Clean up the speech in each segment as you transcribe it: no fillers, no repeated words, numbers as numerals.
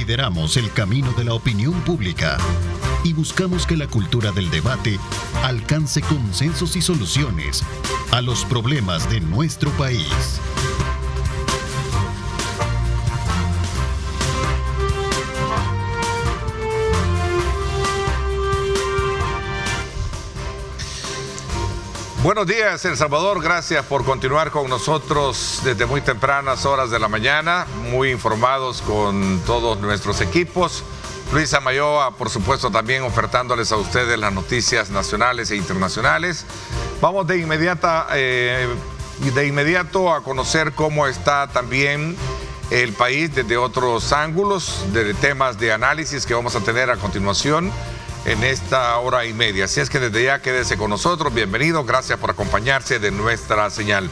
Lideramos el camino de la opinión pública y buscamos que la cultura del debate alcance consensos y soluciones a los problemas de nuestro país. Buenos días, El Salvador. Gracias por continuar con nosotros desde muy tempranas horas de la mañana, muy informados con todos nuestros equipos. Luisa Mayoa, por supuesto, también ofertándoles a ustedes las noticias nacionales e internacionales. Vamos de inmediato a conocer cómo está también el país desde otros ángulos, de temas de análisis que vamos a tener a continuación en esta hora y media. Así es que desde ya quédese con nosotros. Bienvenido, gracias por acompañarse de nuestra señal.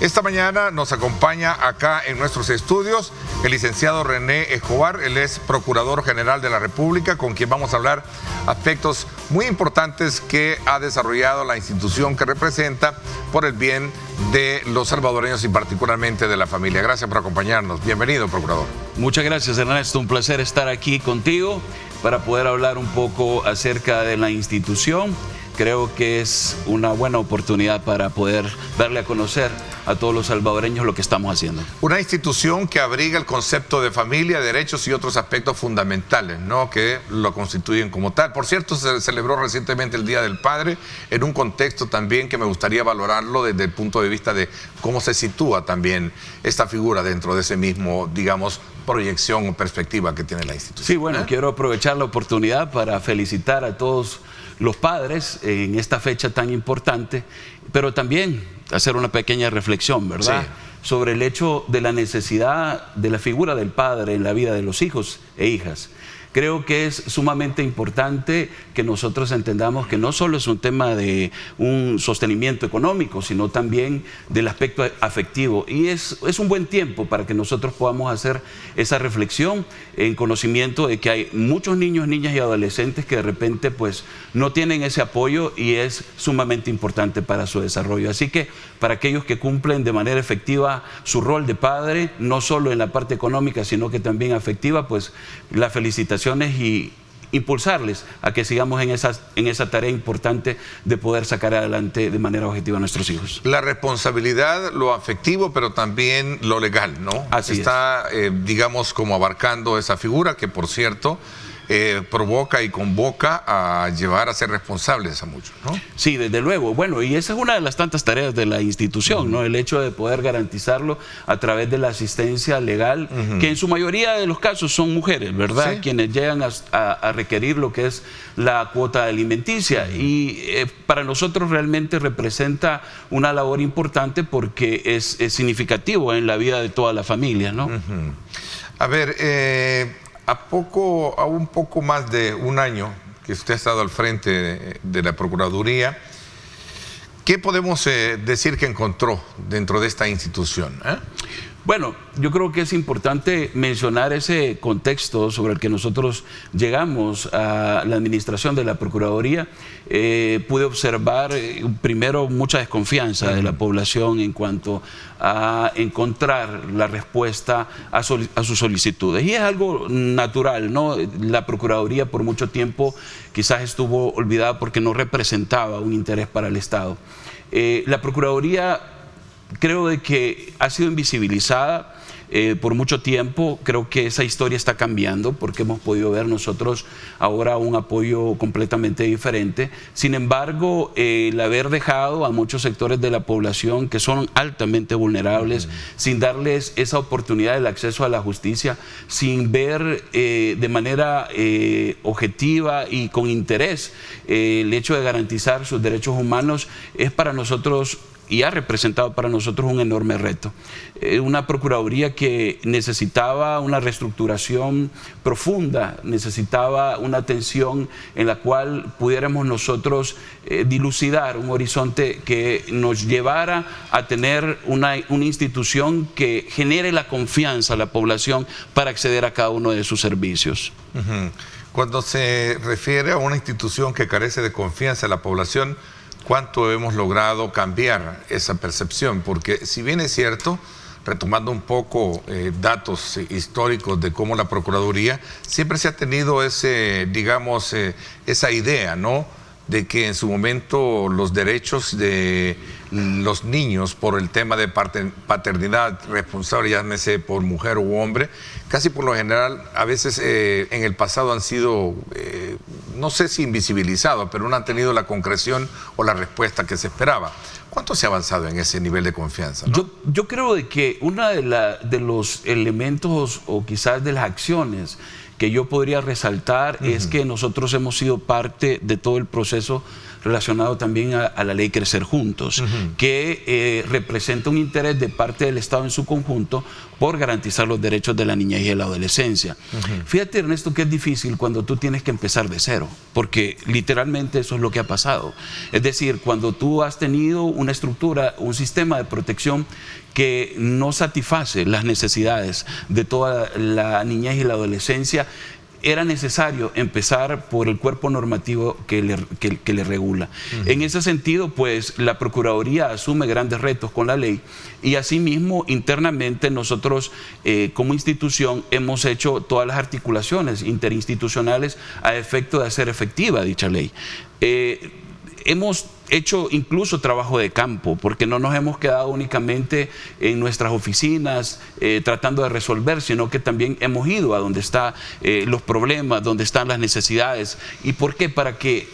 Esta mañana nos acompaña acá en nuestros estudios el licenciado René Escobar. Él es Procurador General de la República, con quien vamos a hablar aspectos muy importantes que ha desarrollado la institución que representa por el bien de los salvadoreños y particularmente de la familia. Gracias por acompañarnos. Bienvenido, Procurador. Muchas gracias, Ernesto. Un placer estar aquí contigo para poder hablar un poco acerca de la institución. Creo que es una buena oportunidad para poder darle a conocer a todos los salvadoreños lo que estamos haciendo. Una institución que abriga el concepto de familia, derechos y otros aspectos fundamentales, ¿no?, que lo constituyen como tal. Por cierto, se celebró recientemente el Día del Padre en un contexto también que me gustaría valorarlo desde el punto de vista de cómo se sitúa también esta figura dentro de ese mismo, digamos, proyección o perspectiva que tiene la institución. Sí, bueno, quiero aprovechar la oportunidad para felicitar a todos los padres en esta fecha tan importante, pero también hacer una pequeña reflexión, ¿verdad? Sí. Sobre el hecho de la necesidad de la figura del padre en la vida de los hijos e hijas. Creo que es sumamente importante que nosotros entendamos que no solo es un tema de un sostenimiento económico, sino también del aspecto afectivo. Y es un buen tiempo para que nosotros podamos hacer esa reflexión en conocimiento de que hay muchos niños, niñas y adolescentes que de repente pues no tienen ese apoyo y es sumamente importante para su desarrollo. Así que para aquellos que cumplen de manera efectiva su rol de padre, no solo en la parte económica, sino que también afectiva, pues la felicitación y impulsarles a que sigamos en esa tarea importante de poder sacar adelante de manera objetiva a nuestros hijos. La responsabilidad, lo afectivo, pero también lo legal, ¿no? Así está, digamos, como abarcando esa figura que, por cierto, provoca y convoca a llevar a ser responsables a muchos, ¿no? Sí, desde luego. Bueno, y esa es una de las tantas tareas de la institución, ¿no? El hecho de poder garantizarlo a través de la asistencia legal, que en su mayoría de los casos son mujeres, ¿verdad? Sí. Quienes llegan a requerir lo que es la cuota alimenticia. Y para nosotros realmente representa una labor importante porque es significativo en la vida de toda la familia, ¿no? A ver, a un poco más de un año que usted ha estado al frente de la Procuraduría, ¿qué podemos decir que encontró dentro de esta institución? Bueno, yo creo que es importante mencionar ese contexto sobre el que nosotros llegamos a la administración de la Procuraduría. Pude observar primero mucha desconfianza de la población en cuanto a encontrar la respuesta a sus solicitudes. Y es algo natural, ¿no? La Procuraduría por mucho tiempo quizás estuvo olvidada porque no representaba un interés para el Estado. La Procuraduría creo de que ha sido invisibilizada por mucho tiempo. Creo que esa historia está cambiando porque hemos podido ver nosotros ahora un apoyo completamente diferente. Sin embargo, el haber dejado a muchos sectores de la población que son altamente vulnerables, sin darles esa oportunidad del acceso a la justicia, sin ver de manera objetiva y con interés el hecho de garantizar sus derechos humanos, es para nosotros y ha representado para nosotros un enorme reto. Una Procuraduría que necesitaba una reestructuración profunda, necesitaba una atención en la cual pudiéramos nosotros dilucidar un horizonte que nos llevara a tener una institución que genere la confianza a la población para acceder a cada uno de sus servicios. Cuando se refiere a una institución que carece de confianza a la población, ¿cuánto hemos logrado cambiar esa percepción? Porque si bien es cierto, retomando un poco datos históricos de cómo la Procuraduría siempre se ha tenido esa idea, ¿no?, de que en su momento los derechos de los niños por el tema de paternidad responsable, llámese por mujer u hombre, casi por lo general, a veces en el pasado han sido, no sé si invisibilizados, pero no han tenido la concreción o la respuesta que se esperaba. ¿Cuánto se ha avanzado en ese nivel de confianza, ¿no? Yo creo de que uno de los elementos o quizás de las acciones que yo podría resaltar es que nosotros hemos sido parte de todo el proceso relacionado también a la ley Crecer Juntos, que representa un interés de parte del Estado en su conjunto por garantizar los derechos de la niñez y de la adolescencia. Fíjate, Ernesto, que es difícil cuando tú tienes que empezar de cero, porque literalmente eso es lo que ha pasado. Es decir, cuando tú has tenido una estructura, un sistema de protección que no satisface las necesidades de toda la niñez y la adolescencia, era necesario empezar por el cuerpo normativo que le regula. En ese sentido, pues, la Procuraduría asume grandes retos con la ley y asimismo, internamente, nosotros como institución hemos hecho todas las articulaciones interinstitucionales a efecto de hacer efectiva dicha ley. Hemos hecho incluso trabajo de campo, porque no nos hemos quedado únicamente en nuestras oficinas tratando de resolver, sino que también hemos ido a donde están los problemas, donde están las necesidades. ¿Y por qué? Para que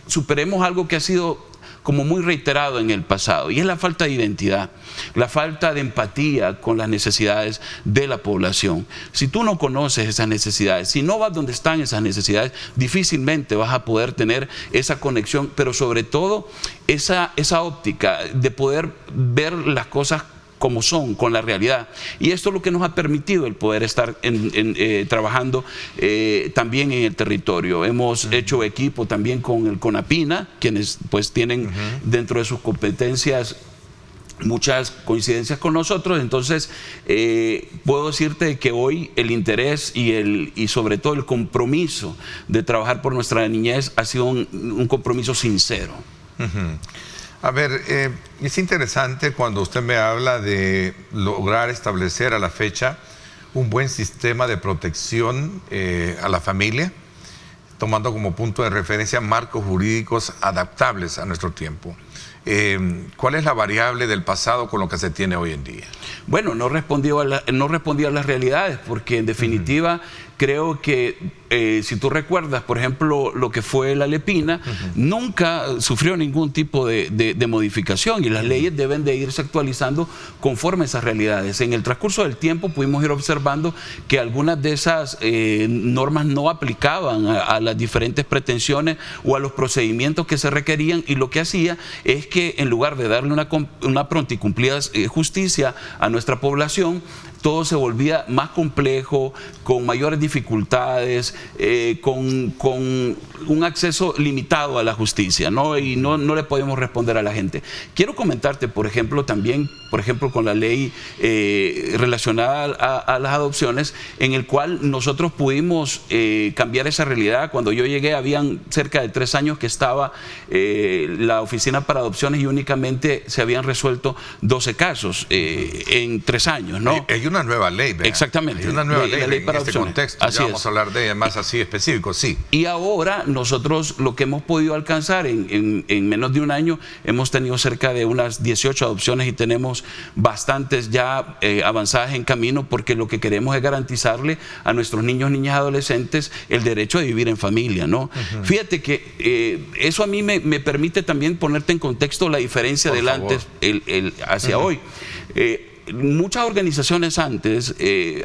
superemos algo que ha sido como muy reiterado en el pasado, y es la falta de identidad, la falta de empatía con las necesidades de la población. Si tú no conoces esas necesidades, si no vas donde están esas necesidades, difícilmente vas a poder tener esa conexión, pero sobre todo esa óptica de poder ver las cosas como son, con la realidad. Y esto es lo que nos ha permitido el poder estar trabajando también en el territorio. Hemos hecho equipo también con el CONAPINA, quienes pues tienen dentro de sus competencias muchas coincidencias con nosotros. Entonces puedo decirte que hoy el interés y sobre todo el compromiso de trabajar por nuestra niñez ha sido un compromiso sincero. A ver, es interesante cuando usted me habla de lograr establecer a la fecha un buen sistema de protección a la familia, tomando como punto de referencia marcos jurídicos adaptables a nuestro tiempo. ¿Cuál es la variable del pasado con lo que se tiene hoy en día? Bueno, no respondió a las realidades, porque en definitiva creo que si tú recuerdas, por ejemplo, lo que fue la Lepina, nunca sufrió ningún tipo de modificación, y las leyes deben de irse actualizando conforme a esas realidades. En el transcurso del tiempo pudimos ir observando que algunas de esas normas no aplicaban a las diferentes pretensiones o a los procedimientos que se requerían, y lo que hacía es que en lugar de darle una pronta y cumplida justicia a nuestra población, todo se volvía más complejo, con mayores dificultades, con un acceso limitado a la justicia, ¿no? Y no le podemos responder a la gente. Quiero comentarte, por ejemplo, también, con la ley relacionada a las adopciones, en el cual nosotros pudimos cambiar esa realidad. Cuando yo llegué, habían cerca de 3 años que estaba la oficina para adopciones, y únicamente se habían resuelto 12 casos en 3 años, ¿no? Hay una nueva ley, ¿verdad? Exactamente. Hay una nueva ley para en este contexto. Así ya vamos a hablar de ella más así específico, sí. Y ahora nosotros lo que hemos podido alcanzar en menos de un año, hemos tenido cerca de unas 18 adopciones y tenemos bastantes ya avanzadas en camino, porque lo que queremos es garantizarle a nuestros niños, niñas, adolescentes el derecho de vivir en familia, ¿no? Fíjate que eso a mí me permite también ponerte en contexto la diferencia del antes hacia hoy. Muchas organizaciones antes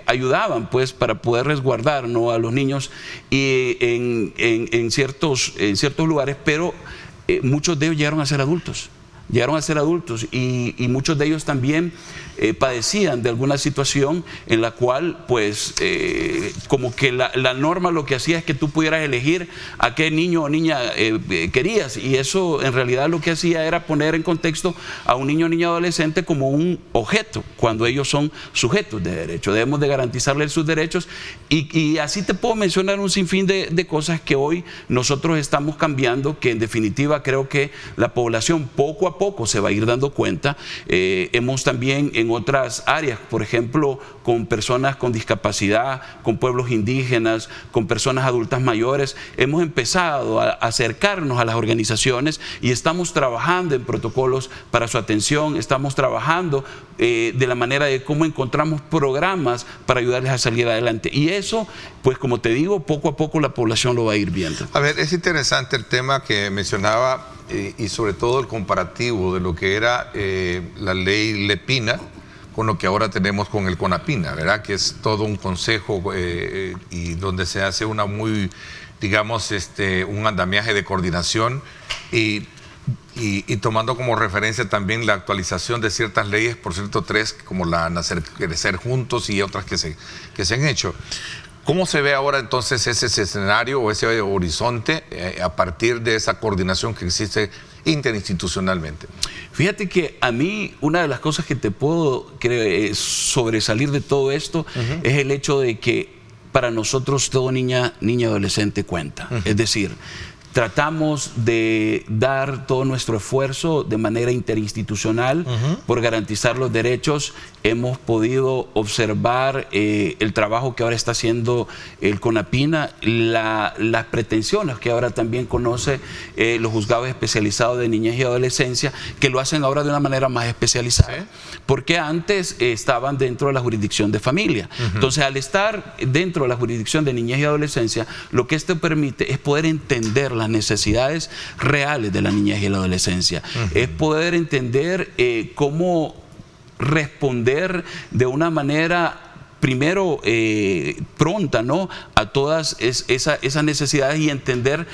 ayudaban pues para poder resguardar, ¿no?, a los niños y en ciertos lugares, pero muchos de ellos llegaron a ser adultos. Y muchos de ellos también padecían de alguna situación en la cual pues como que la norma lo que hacía es que tú pudieras elegir a qué niño o niña querías, y eso en realidad lo que hacía era poner en contexto a un niño o niña adolescente como un objeto, cuando ellos son sujetos de derecho. Debemos de garantizarles sus derechos, y así te puedo mencionar un sinfín de cosas que hoy nosotros estamos cambiando, que en definitiva creo que la población poco a poco se va a ir dando cuenta. Hemos también en otras áreas, por ejemplo, con personas con discapacidad, con pueblos indígenas, con personas adultas mayores, hemos empezado a acercarnos a las organizaciones y estamos trabajando en protocolos para su atención, estamos trabajando de la manera de cómo encontramos programas para ayudarles a salir adelante. Y eso, pues como te digo, poco a poco la población lo va a ir viendo. A ver, es interesante el tema que mencionaba y sobre todo el comparativo de lo que era la ley Lepina con lo que ahora tenemos con el CONAPINA, ¿verdad? Que es todo un consejo y donde se hace una muy, digamos, un andamiaje de coordinación y tomando como referencia también la actualización de ciertas leyes, por cierto, 3, como la Nacer Crecer Juntos y otras que se han hecho. ¿Cómo se ve ahora entonces ese escenario o ese horizonte a partir de esa coordinación que existe interinstitucionalmente? Fíjate que a mí una de las cosas que te puedo sobresalir de todo esto es el hecho de que para nosotros todo niña y adolescente cuenta. Es decir, tratamos de dar todo nuestro esfuerzo de manera interinstitucional por garantizar los derechos. Hemos podido observar el trabajo que ahora está haciendo el CONAPINA, las pretensiones que ahora también conoce los juzgados especializados de niñez y adolescencia, que lo hacen ahora de una manera más especializada. ¿Sí? Porque antes estaban dentro de la jurisdicción de familia. Entonces, al estar dentro de la jurisdicción de niñez y adolescencia, lo que esto permite es poder entender las necesidades reales de la niñez y la adolescencia. Es poder entender cómo responder de una manera primero pronta, ¿no?, a todas esas necesidades y entender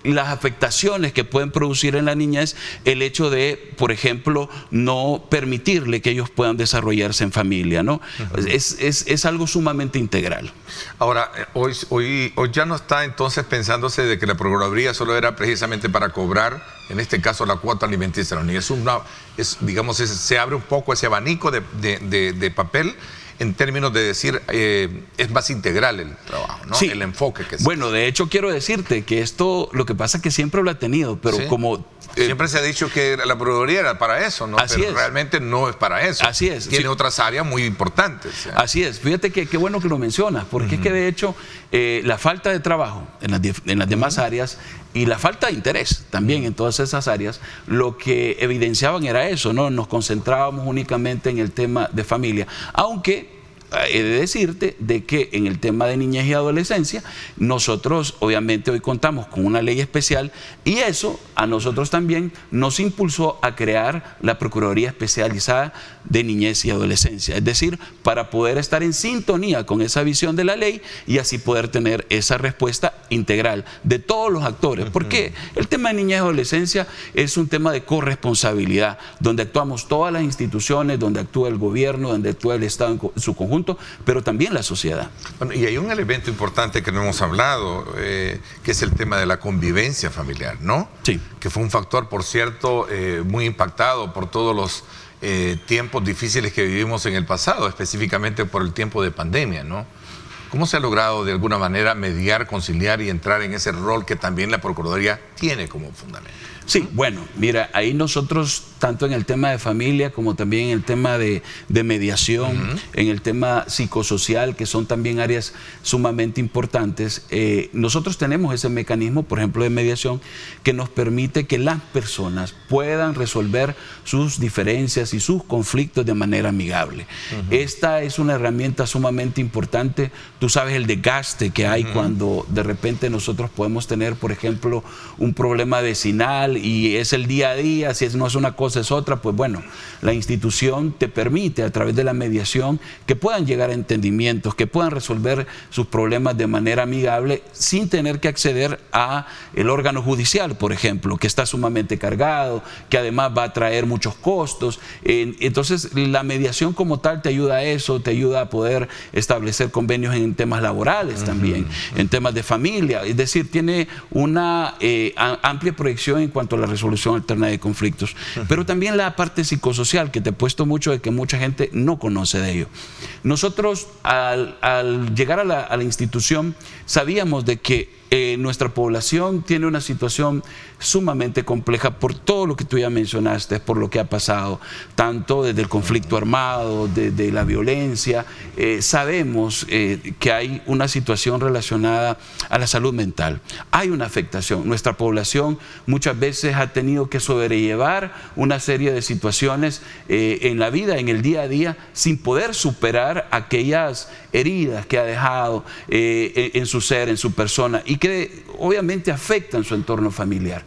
las afectaciones que pueden producir en la niñez el hecho de, por ejemplo, no permitirle que ellos puedan desarrollarse en familia, ¿no? Es algo sumamente integral. Ahora, hoy ya no está entonces pensándose de que la Procuraduría solo era precisamente para cobrar, en este caso, la cuota alimenticia de la niñez. Digamos, se abre un poco ese abanico de papel en términos de decir, es más integral el trabajo, ¿no? Sí. El enfoque que se Bueno, de hecho, quiero decirte que esto, lo que pasa es que siempre lo ha tenido, pero sí, como... siempre se ha dicho que la Procuraduría era para eso, ¿no? Así pero es. Realmente no es para eso. Así es. Tiene otras áreas muy importantes. Así es. Fíjate que qué bueno que lo mencionas, porque es que de hecho la falta de trabajo en las demás áreas y la falta de interés también en todas esas áreas, lo que evidenciaban era eso, ¿no? Nos concentrábamos únicamente en el tema de familia, aunque he de decirte de que en el tema de niñez y adolescencia nosotros obviamente hoy contamos con una ley especial y eso a nosotros también nos impulsó a crear la Procuraduría Especializada de Niñez y Adolescencia, es decir, para poder estar en sintonía con esa visión de la ley y así poder tener esa respuesta integral de todos los actores, porque el tema de niñez y adolescencia es un tema de corresponsabilidad, donde actuamos todas las instituciones, donde actúa el gobierno, donde actúa el Estado en su conjunto, pero también la sociedad. Bueno, y hay un elemento importante que no hemos hablado, que es el tema de la convivencia familiar, ¿no? Sí. Que fue un factor, por cierto, muy impactado por todos los tiempos difíciles que vivimos en el pasado, específicamente por el tiempo de pandemia, ¿no? ¿Cómo se ha logrado de alguna manera mediar, conciliar y entrar en ese rol que también la Procuraduría tiene como fundamento? Sí, bueno, mira, ahí nosotros, tanto en el tema de familia como también en el tema de mediación, en el tema psicosocial, que son también áreas sumamente importantes, nosotros tenemos ese mecanismo, por ejemplo, de mediación, que nos permite que las personas puedan resolver sus diferencias y sus conflictos de manera amigable. Esta es una herramienta sumamente importante. Tú sabes el desgaste que hay cuando de repente nosotros podemos tener, por ejemplo, un problema vecinal y es el día a día, si no es una cosa es otra, pues bueno, la institución te permite a través de la mediación que puedan llegar a entendimientos, que puedan resolver sus problemas de manera amigable sin tener que acceder a el órgano judicial, por ejemplo, que está sumamente cargado, que además va a traer muchos costos. Entonces la mediación como tal te ayuda a eso, te ayuda a poder establecer convenios en temas laborales también, en temas de familia, es decir, tiene una amplia proyección en cuanto a la resolución alterna de conflictos, pero también la parte psicosocial, que te he puesto mucho de que mucha gente no conoce de ello. Nosotros al llegar a la institución sabíamos de que nuestra población tiene una situación sumamente compleja por todo lo que tú ya mencionaste, por lo que ha pasado, tanto desde el conflicto armado, desde la violencia. Sabemos que hay una situación relacionada a la salud mental. Hay una afectación. Nuestra población muchas veces ha tenido que sobrellevar una serie de situaciones en la vida, en el día a día, sin poder superar aquellas heridas que ha dejado en su ser, en su persona, y que obviamente afectan su entorno familiar.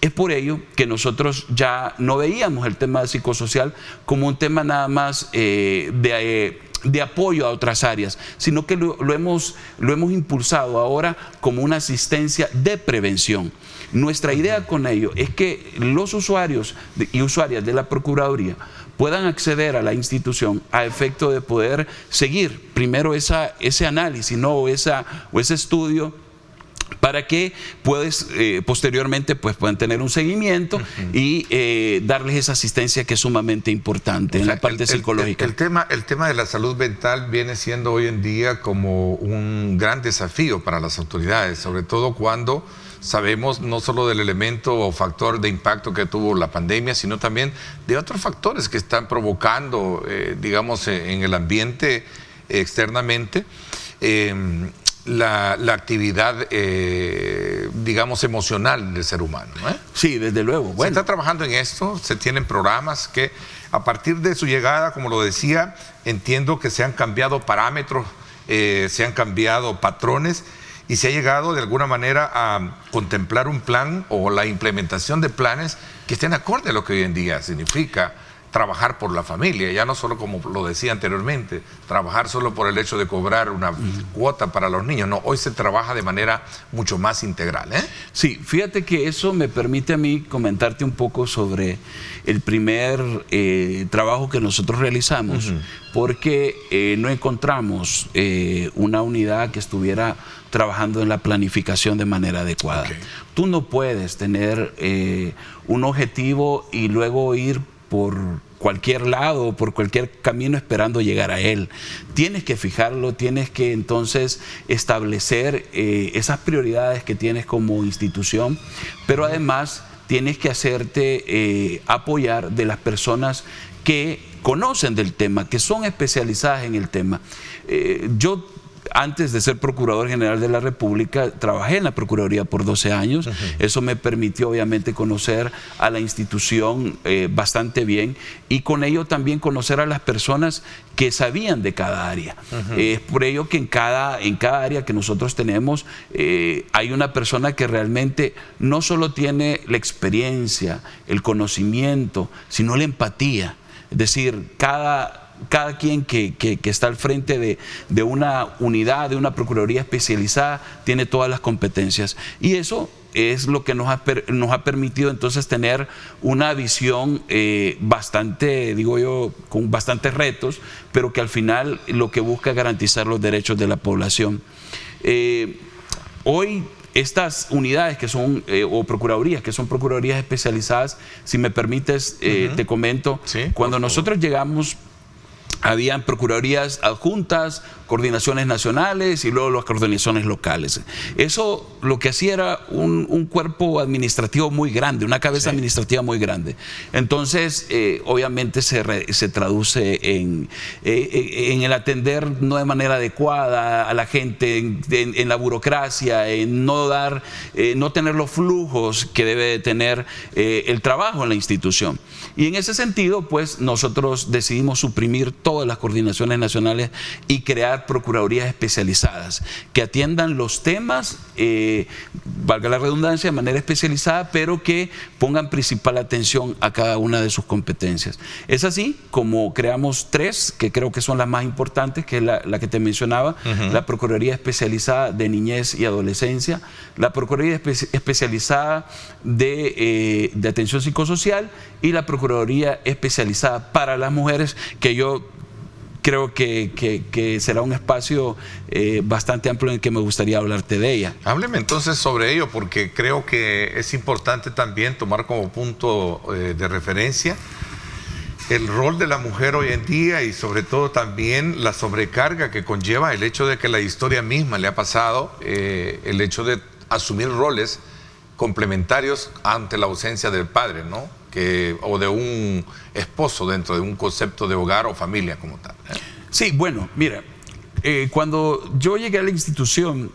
Es por ello que nosotros ya no veíamos el tema psicosocial como un tema nada más de apoyo a otras áreas, sino que lo hemos impulsado ahora como una asistencia de prevención. Nuestra idea con ello es que los usuarios y usuarias de la Procuraduría puedan acceder a la institución a efecto de poder seguir primero ese análisis, ¿no? o ese estudio, para que posteriormente puedan tener un seguimiento y darles esa asistencia que es sumamente importante en la parte psicológica. El tema de la salud mental viene siendo hoy en día como un gran desafío para las autoridades, sobre todo cuando sabemos no solo del elemento o factor de impacto que tuvo la pandemia, sino también de otros factores que están provocando, digamos, en el ambiente externamente, la actividad, digamos, emocional del ser humano, ¿eh? Sí, desde luego. Bueno. Se está trabajando en esto, se tienen programas que a partir de su llegada, como lo decía, entiendo que se han cambiado parámetros, se han cambiado patrones, y se ha llegado de alguna manera a contemplar un plan o la implementación de planes que estén acorde a lo que hoy en día significa trabajar por la familia, ya no solo como lo decía anteriormente, trabajar solo por el hecho de cobrar una cuota para los niños, no, hoy se trabaja de manera mucho más integral, ¿eh? Sí, fíjate que eso me permite a mí comentarte un poco sobre el primer trabajo que nosotros realizamos, porque no encontramos una unidad que estuviera trabajando en la planificación de manera adecuada. Okay. Tú no puedes tener un objetivo y luego ir por cualquier lado, por cualquier camino esperando llegar a él. Tienes que fijarlo, tienes que entonces establecer esas prioridades que tienes como institución, pero además tienes que hacerte apoyar de las personas que conocen del tema, que son especializadas en el tema. Yo, antes de ser Procurador General de la República, trabajé en la Procuraduría por 12 años. Eso me permitió obviamente conocer a la institución bastante bien, y con ello también conocer a las personas que sabían de cada área. Es por ello que en cada área que nosotros tenemos hay una persona que realmente no solo tiene la experiencia, el conocimiento, sino la empatía. Es decir, cada quien que está al frente de una unidad, de una procuraduría especializada, tiene todas las competencias. Y eso es lo que nos ha permitido entonces tener una visión bastante, digo yo, con bastantes retos, pero que al final lo que busca es garantizar los derechos de la población. Hoy estas unidades que son, o procuradurías, que son procuradurías especializadas, si me permites, te comento, sí, cuando nosotros llegamos, habían procuradurías adjuntas, coordinaciones nacionales y luego las coordinaciones locales. Eso lo que hacía era un cuerpo administrativo muy grande, una cabeza administrativa muy grande. Entonces, obviamente se traduce en el atender no de manera adecuada a la gente, en la burocracia, en no tener los flujos que debe de tener el trabajo en la institución. Y en ese sentido, pues nosotros decidimos suprimir todas las coordinaciones nacionales y crear procuradurías especializadas que atiendan los temas, valga la redundancia, de manera especializada, pero que pongan principal atención a cada una de sus competencias. Es así como creamos 3, que creo que son las más importantes, que es la que te mencionaba, la Procuraduría Especializada de Niñez y Adolescencia, la Procuraduría Especializada de Atención Psicosocial y la Procuraduría Especializada para las Mujeres, que yo creo que será un espacio bastante amplio en el que me gustaría hablarte de ella. Hábleme entonces sobre ello, porque creo que es importante también tomar como punto de referencia el rol de la mujer hoy en día, y sobre todo también la sobrecarga que conlleva el hecho de que la historia misma le ha pasado, el hecho de asumir roles complementarios ante la ausencia del padre, ¿no? O de un esposo dentro de un concepto de hogar o familia como tal. Sí, bueno, mira, cuando yo llegué a la institución,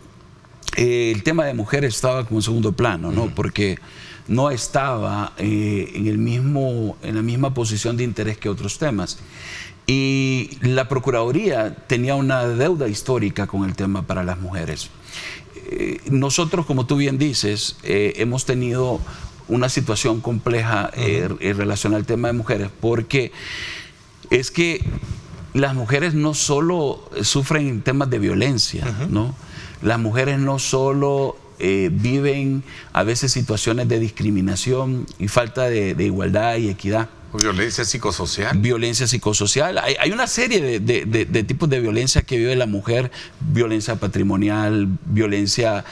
el tema de mujeres estaba como en segundo plano, ¿no? Porque no estaba en la misma posición de interés que otros temas. Y la Procuraduría tenía una deuda histórica con el tema para las mujeres. Nosotros, como tú bien dices, hemos tenido una situación compleja en relación al tema de mujeres, porque es que las mujeres no solo sufren temas de violencia, ¿no? Las mujeres no solo viven a veces situaciones de discriminación y falta de igualdad y equidad. Violencia psicosocial. Violencia psicosocial. Hay una serie de tipos de violencia que vive la mujer: violencia patrimonial, violencia,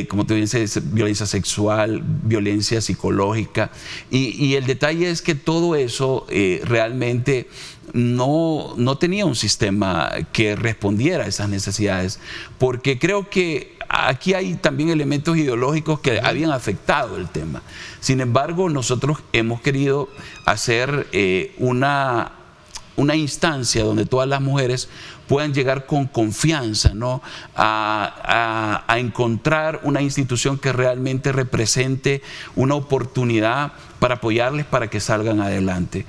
como te dices, violencia sexual, violencia psicológica. Y el detalle es que todo eso realmente no tenía un sistema que respondiera a esas necesidades, porque creo que aquí hay también elementos ideológicos que habían afectado el tema. Sin embargo, nosotros hemos querido hacer una instancia donde todas las mujeres puedan llegar con confianza, ¿no? a encontrar una institución que realmente represente una oportunidad para apoyarles para que salgan adelante.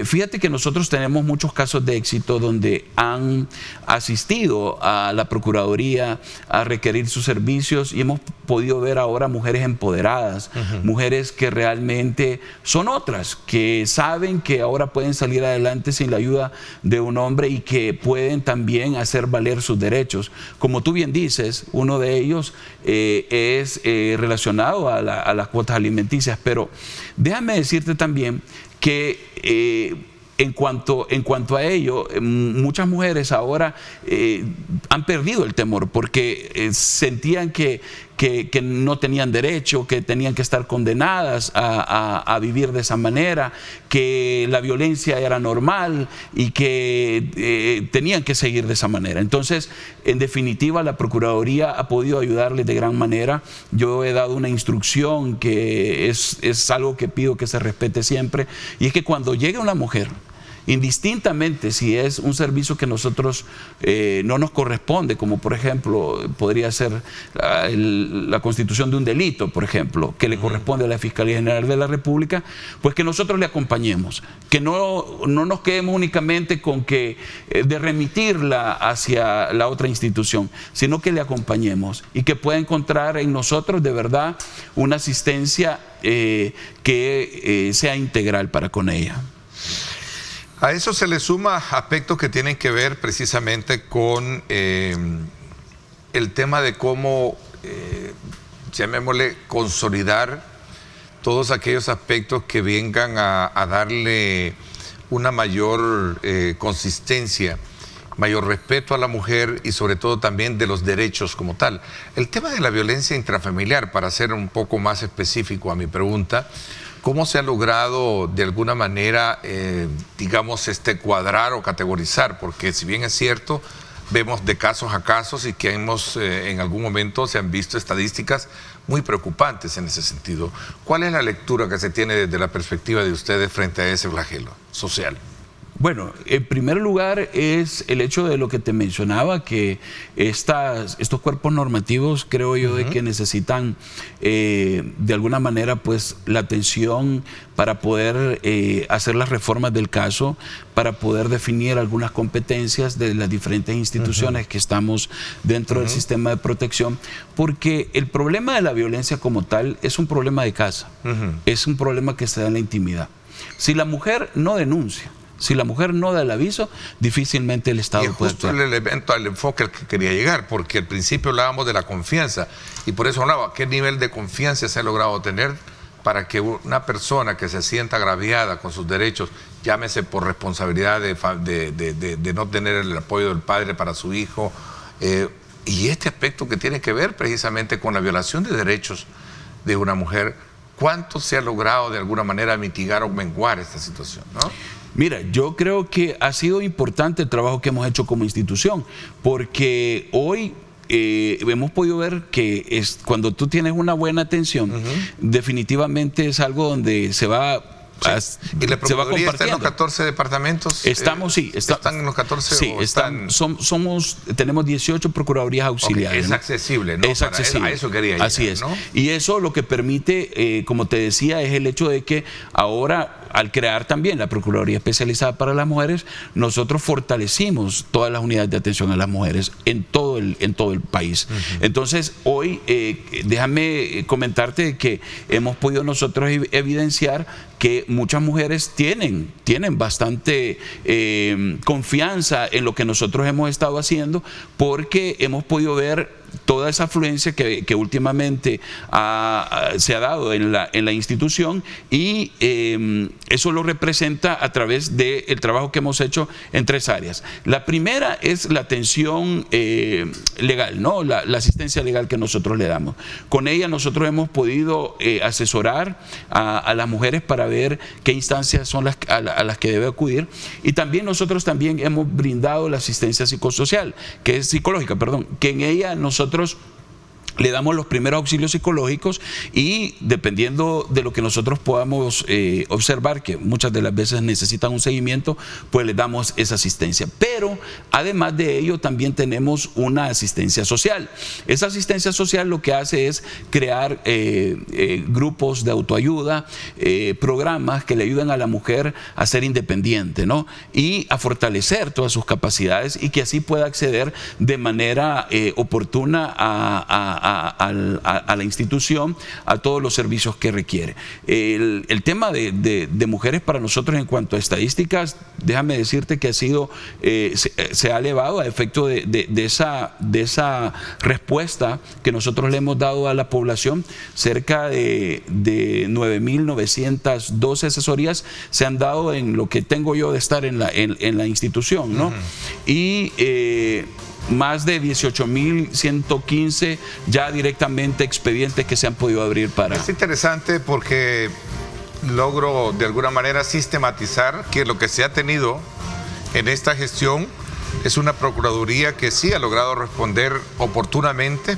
Fíjate que nosotros tenemos muchos casos de éxito donde han asistido a la Procuraduría a requerir sus servicios, y hemos podido ver ahora mujeres empoderadas, mujeres que realmente son otras, que saben que ahora pueden salir adelante sin la ayuda de un hombre y que pueden también hacer valer sus derechos. Como tú bien dices, uno de ellos es relacionado a las cuotas alimenticias, pero déjame decirte también que en cuanto a ello, muchas mujeres ahora han perdido el temor, porque sentían que no tenían derecho, que tenían que estar condenadas a vivir de esa manera, que la violencia era normal y que tenían que seguir de esa manera. Entonces, en definitiva, la Procuraduría ha podido ayudarles de gran manera. Yo he dado una instrucción que es algo que pido que se respete siempre, y es que cuando llegue una mujer, indistintamente si es un servicio que nosotros no nos corresponde, como por ejemplo podría ser la constitución de un delito, por ejemplo, que le corresponde a la Fiscalía General de la República, pues que nosotros le acompañemos, que no nos quedemos únicamente con que de remitirla hacia la otra institución, sino que le acompañemos y que pueda encontrar en nosotros de verdad una asistencia que sea integral para con ella. A eso se le suma aspectos que tienen que ver precisamente con el tema de cómo, llamémosle, consolidar todos aquellos aspectos que vengan a darle una mayor consistencia, mayor respeto a la mujer y sobre todo también de los derechos como tal. El tema de la violencia intrafamiliar, para ser un poco más específico a mi pregunta, ¿cómo se ha logrado de alguna manera, digamos, cuadrar o categorizar? Porque si bien es cierto, vemos de casos a casos y que en algún momento se han visto estadísticas muy preocupantes en ese sentido. ¿Cuál es la lectura que se tiene desde la perspectiva de ustedes frente a ese flagelo social? Bueno, en primer lugar es el hecho de lo que te mencionaba, que estos cuerpos normativos, creo yo, de que necesitan de alguna manera pues la atención para poder hacer las reformas del caso, para poder definir algunas competencias de las diferentes instituciones que estamos dentro del sistema de protección, porque el problema de la violencia como tal es un problema de casa, es un problema que se da en la intimidad. Si la mujer no denuncia, si la mujer no da el aviso, difícilmente el Estado puede actuar. Y justo el elemento al enfoque al que quería llegar, porque al principio hablábamos de la confianza, y por eso hablaba, ¿qué nivel de confianza se ha logrado tener para que una persona que se sienta agraviada con sus derechos, llámese por responsabilidad de no tener el apoyo del padre para su hijo, y este aspecto que tiene que ver precisamente con la violación de derechos de una mujer, ¿cuánto se ha logrado de alguna manera mitigar o menguar esta situación, ¿no? Mira, yo creo que ha sido importante el trabajo que hemos hecho como institución, porque hoy hemos podido ver que cuando tú tienes una buena atención, definitivamente es algo donde se va... Sí. ¿Y la Procuraduría está en los 14 departamentos? Estamos, ¿Están en los 14? Sí, tenemos 18 procuradurías auxiliares. Okay, es accesible, ¿no? Es accesible. A eso quería llegar, así es. ¿no? Y eso lo que permite, como te decía, es el hecho de que ahora, al crear también la Procuraduría Especializada para las Mujeres, nosotros fortalecimos todas las unidades de atención a las mujeres en todo el país. Entonces, hoy, déjame comentarte que hemos podido nosotros evidenciar que muchas mujeres tienen bastante confianza en lo que nosotros hemos estado haciendo, porque hemos podido ver toda esa afluencia que últimamente se ha dado en la institución, y eso lo representa a través del trabajo que hemos hecho en 3 áreas. La primera es la atención legal, ¿no? La asistencia legal que nosotros le damos. Con ella nosotros hemos podido asesorar a las mujeres para ver qué instancias son a las que debe acudir, y también nosotros hemos brindado la asistencia psicológica, que en ella nosotros le damos los primeros auxilios psicológicos, y dependiendo de lo que nosotros podamos observar, que muchas de las veces necesitan un seguimiento, pues les damos esa asistencia. Pero además de ello también tenemos una asistencia social. Esa asistencia social lo que hace es crear grupos de autoayuda, programas que le ayudan a la mujer a ser independiente, ¿no? Y a fortalecer todas sus capacidades, y que así pueda acceder de manera oportuna a la institución, a todos los servicios que requiere. El tema de mujeres para nosotros en cuanto a estadísticas, déjame decirte que se ha elevado a efecto de esa respuesta que nosotros le hemos dado a la población. Cerca de 9.912 asesorías se han dado en lo que tengo yo de estar en la institución, ¿no? Y más de 18.115 ya directamente expedientes que se han podido abrir para... Es interesante porque logro de alguna manera sistematizar que lo que se ha tenido en esta gestión es una Procuraduría que sí ha logrado responder oportunamente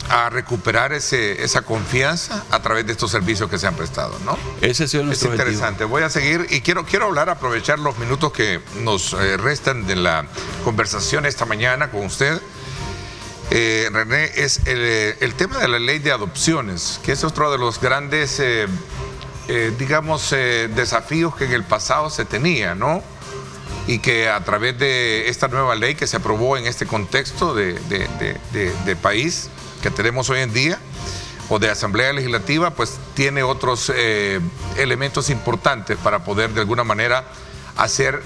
a recuperar esa confianza a través de estos servicios que se han prestado, ¿no? Ese ha sido nuestro objetivo. Es interesante. Voy a seguir y quiero hablar, aprovechar los minutos que nos restan de la conversación esta mañana con usted. René, es el tema de la ley de adopciones, que es otro de los grandes, desafíos que en el pasado se tenía, ¿no? Y que a través de esta nueva ley que se aprobó en este contexto de país que tenemos hoy en día, o de Asamblea Legislativa, pues tiene otros elementos importantes para poder de alguna manera hacer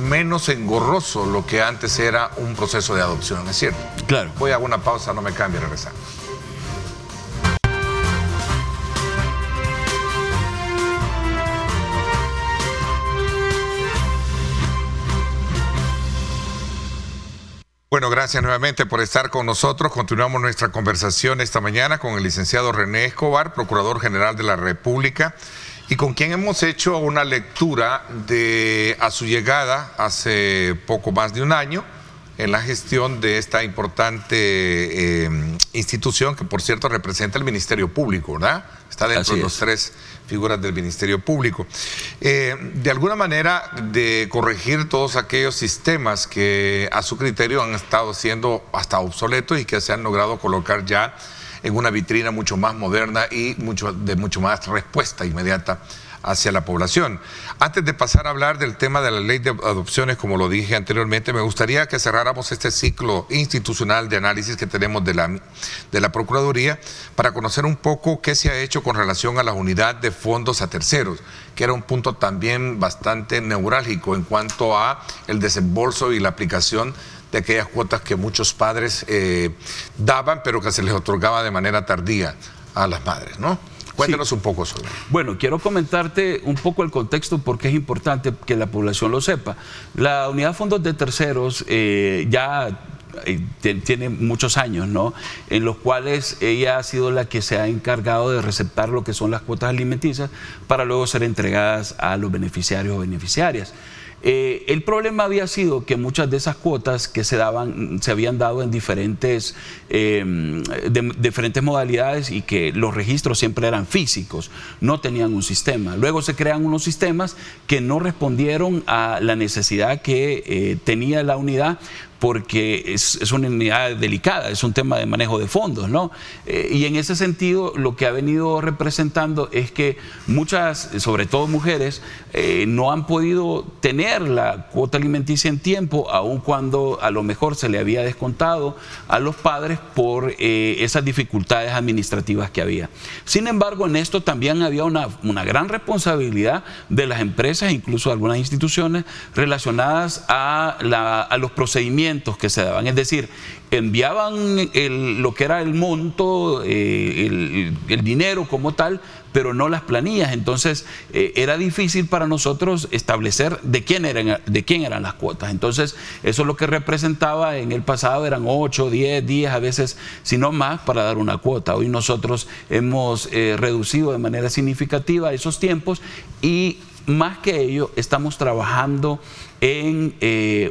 menos engorroso lo que antes era un proceso de adopción, ¿es cierto? Claro. Voy a una pausa, no me cambie, regresamos. Bueno, gracias nuevamente por estar con nosotros. Continuamos nuestra conversación esta mañana con el licenciado René Escobar, Procurador General de la República, y con quien hemos hecho una lectura a su llegada hace poco más de un año en la gestión de esta importante institución que, por cierto, representa el Ministerio Público, ¿verdad? Está dentro de los 3 figuras del Ministerio Público. De alguna manera, de corregir todos aquellos sistemas que a su criterio han estado siendo hasta obsoletos y que se han logrado colocar ya en una vitrina mucho más moderna y de mucho más respuesta inmediata hacia la población. Antes de pasar a hablar del tema de la ley de adopciones, como lo dije anteriormente, me gustaría que cerráramos este ciclo institucional de análisis que tenemos de la Procuraduría para conocer un poco qué se ha hecho con relación a la unidad de fondos a terceros, que era un punto también bastante neurálgico en cuanto a el desembolso y la aplicación de aquellas cuotas que muchos padres daban, pero que se les otorgaba de manera tardía a las madres, ¿no? Cuéntanos un poco sobre. Bueno, quiero comentarte un poco el contexto porque es importante que la población lo sepa. La unidad de fondos de terceros tiene muchos años, ¿no? En los cuales ella ha sido la que se ha encargado de receptar lo que son las cuotas alimenticias para luego ser entregadas a los beneficiarios o beneficiarias. El problema había sido que muchas de esas cuotas que se habían dado en diferentes modalidades y que los registros siempre eran físicos, no tenían un sistema. Luego se crean unos sistemas que no respondieron a la necesidad que tenía la unidad, porque es una unidad delicada, es un tema de manejo de fondos, ¿no? Y en ese sentido, lo que ha venido representando es que muchas, sobre todo mujeres, no han podido tener la cuota alimenticia en tiempo, aun cuando a lo mejor se le había descontado a los padres por esas dificultades administrativas que había. Sin embargo, en esto también había una gran responsabilidad de las empresas, incluso de algunas instituciones, relacionadas a los procedimientos que se daban, es decir, enviaban lo que era el monto, el dinero como tal, pero no las planillas. Entonces era difícil para nosotros establecer de quién eran las cuotas. Entonces eso es lo que representaba en el pasado, eran 8, 10 días, a veces si no más, para dar una cuota. Hoy nosotros hemos reducido de manera significativa esos tiempos y más que ello estamos trabajando en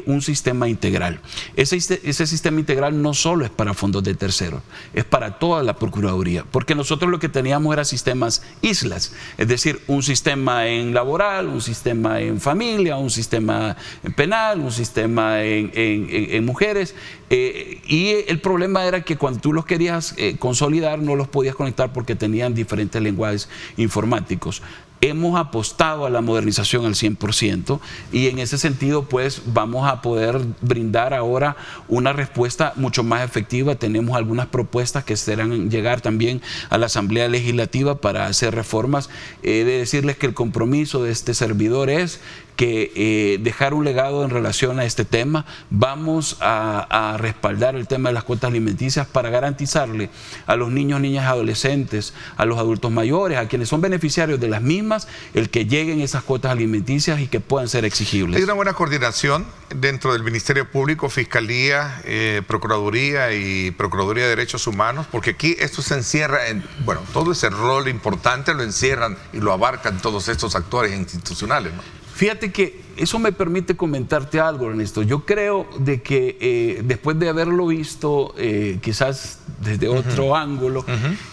un sistema integral. Ese sistema integral no solo es para fondos de terceros, es para toda la Procuraduría, porque nosotros lo que teníamos eran sistemas islas, es decir, un sistema en laboral, un sistema en familia, un sistema en penal, un sistema en mujeres, y el problema era que cuando tú los querías consolidar no los podías conectar porque tenían diferentes lenguajes informáticos. Hemos apostado a la modernización al 100% y en ese sentido pues vamos a poder brindar ahora una respuesta mucho más efectiva. Tenemos algunas propuestas que serán llegar también a la Asamblea Legislativa para hacer reformas. He de decirles que el compromiso de este servidor es que dejar un legado en relación a este tema. Vamos a respaldar el tema de las cuotas alimenticias para garantizarle a los niños, niñas, adolescentes, a los adultos mayores, a quienes son beneficiarios de las mismas, el que lleguen esas cuotas alimenticias y que puedan ser exigibles. Hay una buena coordinación dentro del Ministerio Público, Fiscalía, Procuraduría y Procuraduría de Derechos Humanos, porque aquí esto se encierra en, bueno, todo ese rol importante lo encierran y lo abarcan todos estos actores institucionales, ¿no? Fíjate que eso me permite comentarte algo, Ernesto. Yo creo de que después de haberlo visto quizás desde otro ángulo,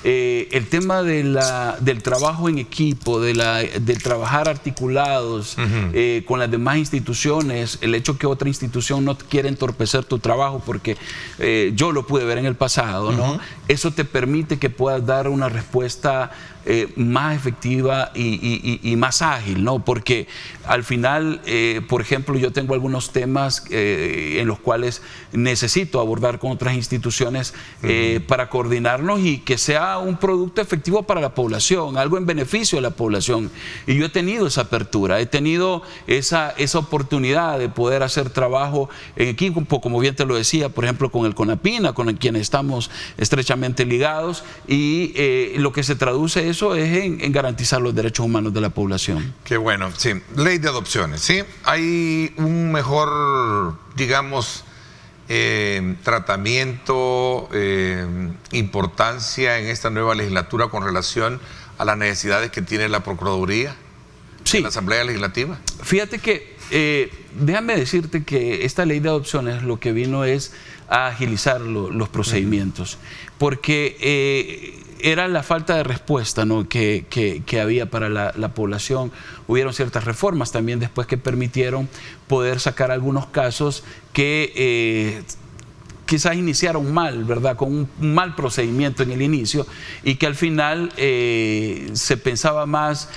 el tema del trabajo en equipo, del trabajar articulados con las demás instituciones, el hecho que otra institución no quiere entorpecer tu trabajo, porque yo lo pude ver en el pasado, ¿no? Eso te permite que puedas dar una respuesta más efectiva y más ágil, ¿no? Porque al final, por ejemplo, yo tengo algunos temas en los cuales necesito abordar con otras instituciones para coordinarnos y que sea un producto efectivo para la población, algo en beneficio de la población. Y yo he tenido esa apertura, he tenido esa oportunidad de poder hacer trabajo en equipo, como bien te lo decía, por ejemplo, con el CONAPINA, con quien estamos estrechamente ligados, y lo que se traduce eso es en garantizar los derechos humanos de la población. Qué bueno, sí. Ley de adopciones, ¿sí? Hay un mejor, digamos, tratamiento, importancia en esta nueva legislatura con relación a las necesidades que tiene la Procuraduría, sí, en la Asamblea Legislativa. Fíjate que, déjame decirte que esta ley de adopciones lo que vino es a agilizar los procedimientos, porque era la falta de respuesta, ¿no?, que había para la población. Hubieron ciertas reformas también después que permitieron poder sacar algunos casos que quizás iniciaron mal, ¿verdad?, con un mal procedimiento en el inicio, y que al final se pensaba más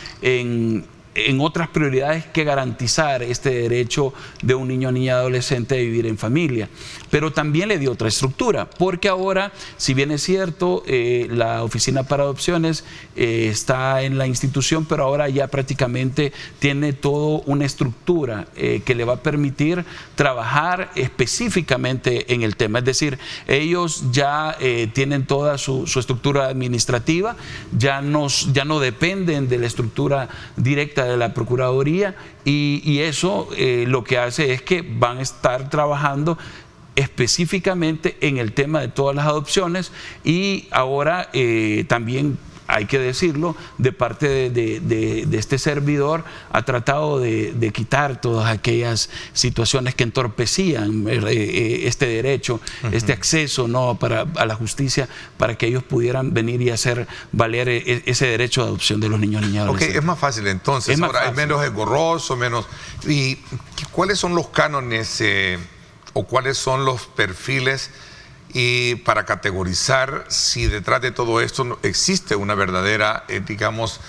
en otras prioridades que garantizar este derecho de un niño, niña, adolescente de vivir en familia. Pero también le dio otra estructura, porque ahora, si bien es cierto, la Oficina para Adopciones está en la institución, pero ahora ya prácticamente tiene toda una estructura que le va a permitir trabajar específicamente en el tema. Es decir, ellos ya tienen toda su estructura administrativa, ya no dependen de la estructura directa de la Procuraduría, y eso lo que hace es que van a estar trabajando específicamente en el tema de todas las adopciones, y ahora también hay que decirlo, de parte de este servidor, ha tratado de quitar todas aquellas situaciones que entorpecían este derecho, este acceso, ¿no?, a la justicia, para que ellos pudieran venir y hacer valer ese derecho de adopción de los niños y niñas adolescentes. Ok, es más fácil entonces, es ahora es menos engorroso, menos... ¿Y cuáles son los cánones o cuáles son los perfiles y para categorizar si detrás de todo esto existe una verdadera, digamos,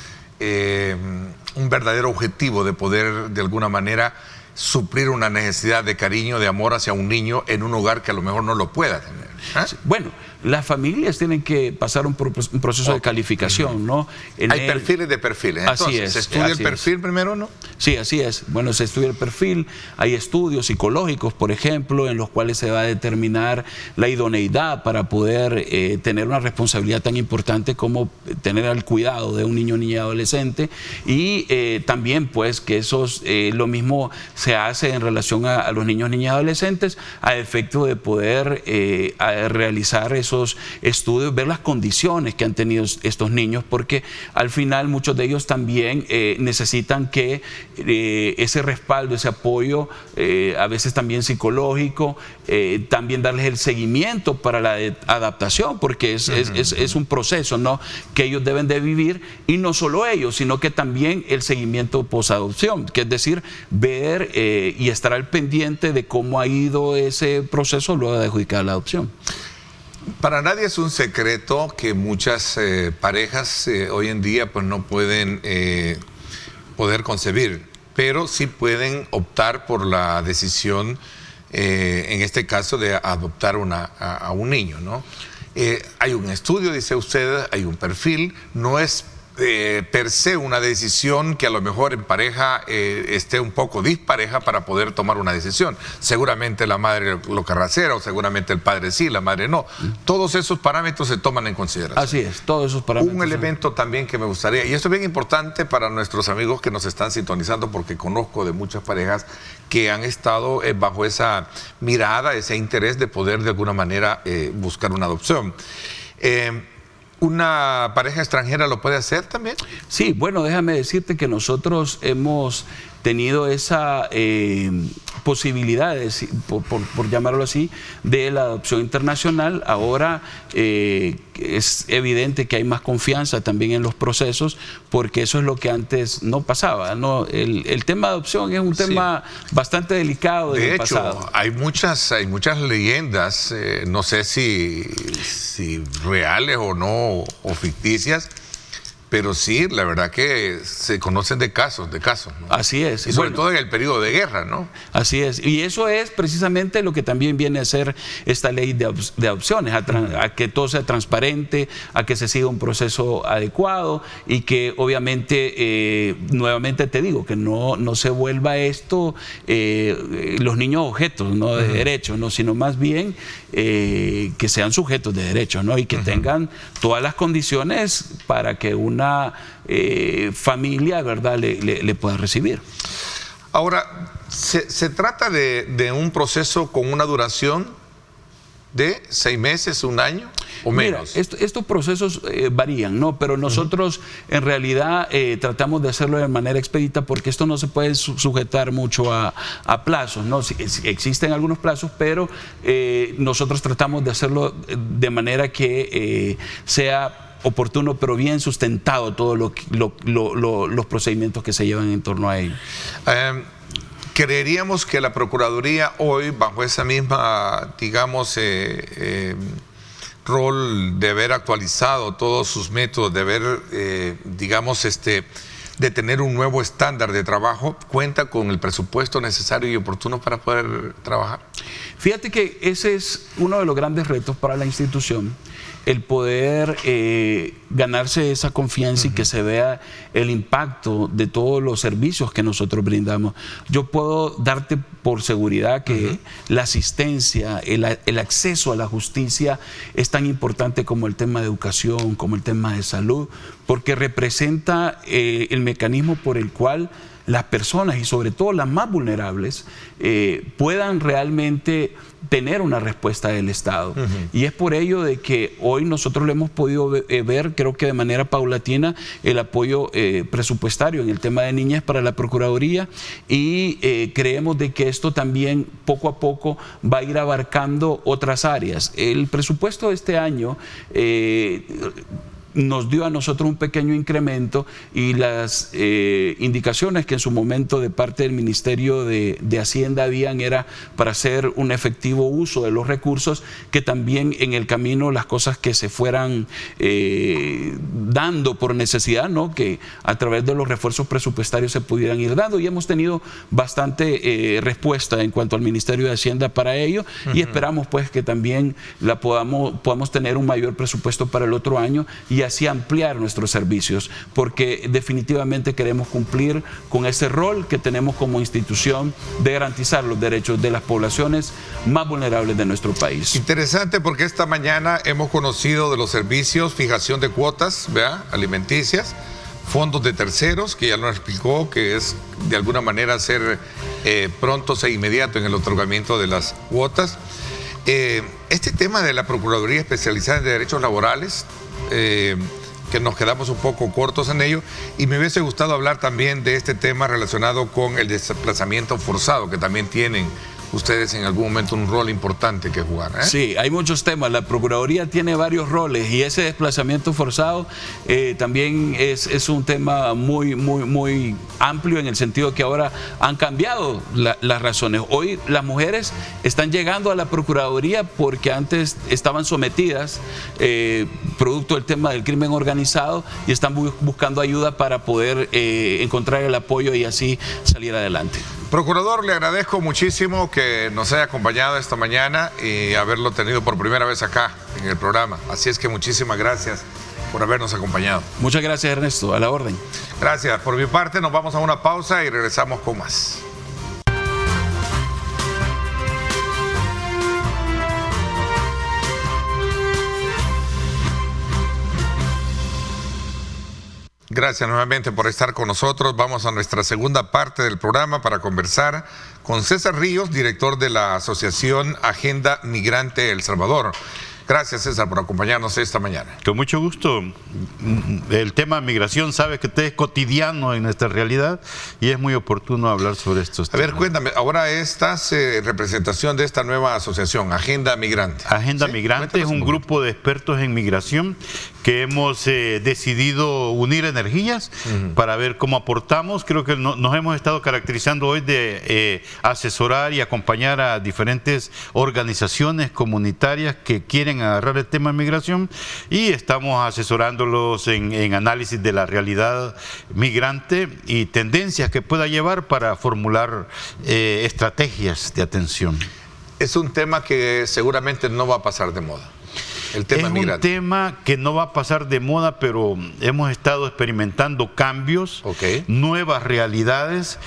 un verdadero objetivo de poder de alguna manera suplir una necesidad de cariño, de amor hacia un niño en un hogar que a lo mejor no lo pueda tener? Sí, bueno, las familias tienen que pasar un proceso de calificación, ¿no? Hay perfiles de perfiles. Entonces, así es. ¿se estudia el perfil primero, no? Sí, así es. Bueno, se estudia el perfil, hay estudios psicológicos, por ejemplo, en los cuales se va a determinar la idoneidad para poder tener una responsabilidad tan importante como tener el cuidado de un niño, niña, adolescente, y también, pues, que lo mismo se hace en relación a los niños, niñas, adolescentes, a efecto de poder realizar esos estudios, ver las condiciones que han tenido estos niños, porque al final muchos de ellos también necesitan que ese respaldo, ese apoyo, a veces también psicológico, también darles el seguimiento para la adaptación, porque es un proceso, ¿no?, que ellos deben de vivir, y no solo ellos, sino que también el seguimiento posadopción, que es decir, ver y estar al pendiente de cómo ha ido ese proceso luego de adjudicar la adopción. Para nadie es un secreto que muchas parejas hoy en día pues no pueden poder concebir, pero sí pueden optar por la decisión, en este caso, de adoptar a un niño, ¿no? Hay un estudio, dice usted, hay un perfil, no es per se una decisión que a lo mejor en pareja esté un poco dispareja para poder tomar una decisión. Seguramente la madre lo querrá hacer, o seguramente el padre sí, la madre no. Todos esos parámetros se toman en consideración. Así es, todos esos parámetros. Un elemento también que me gustaría, y esto es bien importante para nuestros amigos que nos están sintonizando, porque conozco de muchas parejas que han estado bajo esa mirada, ese interés de poder de alguna manera buscar una adopción. ¿Una pareja extranjera lo puede hacer también? Sí, bueno, déjame decirte que nosotros hemos tenido esa posibilidad, por llamarlo así, de la adopción internacional. Ahora es evidente que hay más confianza también en los procesos, porque eso es lo que antes no pasaba, ¿no? El tema de adopción es un tema bastante delicado. De hecho, hay muchas leyendas, no sé si reales o no, o ficticias, pero sí, la verdad que se conocen de casos, ¿no? Así es. Y sobre todo en el periodo de guerra, ¿no? Así es. Y eso es precisamente lo que también viene a ser esta ley de adopciones, a que todo sea transparente, a que se siga un proceso adecuado, y que obviamente, nuevamente te digo, que no se vuelva esto los niños objetos, ¿no?, de derechos, ¿no?, sino más bien que sean sujetos de derechos, ¿no?, y que tengan todas las condiciones para que una familia, ¿verdad?, le pueda recibir. Ahora, ¿se trata de un proceso con una duración de 6 meses, 1 año o menos? Mira, estos procesos varían, ¿no? Pero nosotros en realidad tratamos de hacerlo de manera expedita, porque esto no se puede sujetar mucho a plazos, ¿no? Existen algunos plazos, pero nosotros tratamos de hacerlo de manera que sea oportuno, pero bien sustentado todos los procedimientos que se llevan en torno a ello. Creeríamos que la Procuraduría hoy, bajo esa misma, digamos, rol de haber actualizado todos sus métodos, de haber, digamos, de tener un nuevo estándar de trabajo, cuenta con el presupuesto necesario y oportuno para poder trabajar. Fíjate que ese es uno de los grandes retos para la institución, el poder ganarse esa confianza y que se vea el impacto de todos los servicios que nosotros brindamos. Yo puedo darte por seguridad que la asistencia, el acceso a la justicia es tan importante como el tema de educación, como el tema de salud, porque representa el mecanismo por el cual las personas y sobre todo las más vulnerables puedan realmente tener una respuesta del Estado. Y es por ello de que hoy nosotros le hemos podido ver, creo que de manera paulatina, el apoyo presupuestario en el tema de niñas para la Procuraduría, y creemos de que esto también poco a poco va a ir abarcando otras áreas. El presupuesto de este año nos dio a nosotros un pequeño incremento, y las indicaciones que en su momento de parte del Ministerio de Hacienda habían era para hacer un efectivo uso de los recursos, que también en el camino las cosas que se fueran dando por necesidad, ¿no?, que a través de los refuerzos presupuestarios se pudieran ir dando, y hemos tenido bastante respuesta en cuanto al Ministerio de Hacienda para ello, y esperamos pues que también podamos tener un mayor presupuesto para el otro año y así ampliar nuestros servicios, porque definitivamente queremos cumplir con ese rol que tenemos como institución de garantizar los derechos de las poblaciones más vulnerables de nuestro país. Interesante, porque esta mañana hemos conocido de los servicios, fijación de cuotas, ¿verdad?, alimenticias, fondos de terceros, que ya nos explicó que es de alguna manera ser prontos e inmediato en el otorgamiento de las cuotas. Este tema de la Procuraduría Especializada en Derechos Laborales, que nos quedamos un poco cortos en ello, y me hubiese gustado hablar también de este tema relacionado con el desplazamiento forzado, que también tienen ustedes en algún momento un rol importante que jugar, ¿eh? Sí, hay muchos temas. La Procuraduría tiene varios roles, y ese desplazamiento forzado también es un tema muy amplio, en el sentido que ahora han cambiado las razones. Hoy las mujeres están llegando a la Procuraduría porque antes estaban sometidas producto del tema del crimen organizado, y están buscando ayuda para poder encontrar el apoyo y así salir adelante. Procurador, le agradezco muchísimo que nos haya acompañado esta mañana y haberlo tenido por primera vez acá en el programa. Así es que muchísimas gracias por habernos acompañado. Muchas gracias, Ernesto, a la orden. Gracias. Por mi parte, nos vamos a una pausa y regresamos con más. Gracias nuevamente por estar con nosotros. Vamos a nuestra segunda parte del programa para conversar con César Ríos, director de la Asociación Agenda Migrante El Salvador. Gracias, César, por acompañarnos esta mañana. Con mucho gusto. El tema migración, sabe que es cotidiano en nuestra realidad, y es muy oportuno hablar sobre estos temas. A ver, cuéntame, ahora estás representación de esta nueva asociación, Agenda Migrante. Agenda ¿Sí? Migrante es un grupo de expertos en migración que hemos decidido unir energías para ver cómo aportamos. Creo que nos hemos estado caracterizando hoy de asesorar y acompañar a diferentes organizaciones comunitarias que quieren agarrar el tema de migración, y estamos asesorándolos en análisis de la realidad migrante y tendencias que pueda llevar para formular estrategias de atención. Es un tema que seguramente no va a pasar de moda. El tema es migrante. un tema que no va a pasar de moda, pero hemos estado experimentando cambios, nuevas realidades,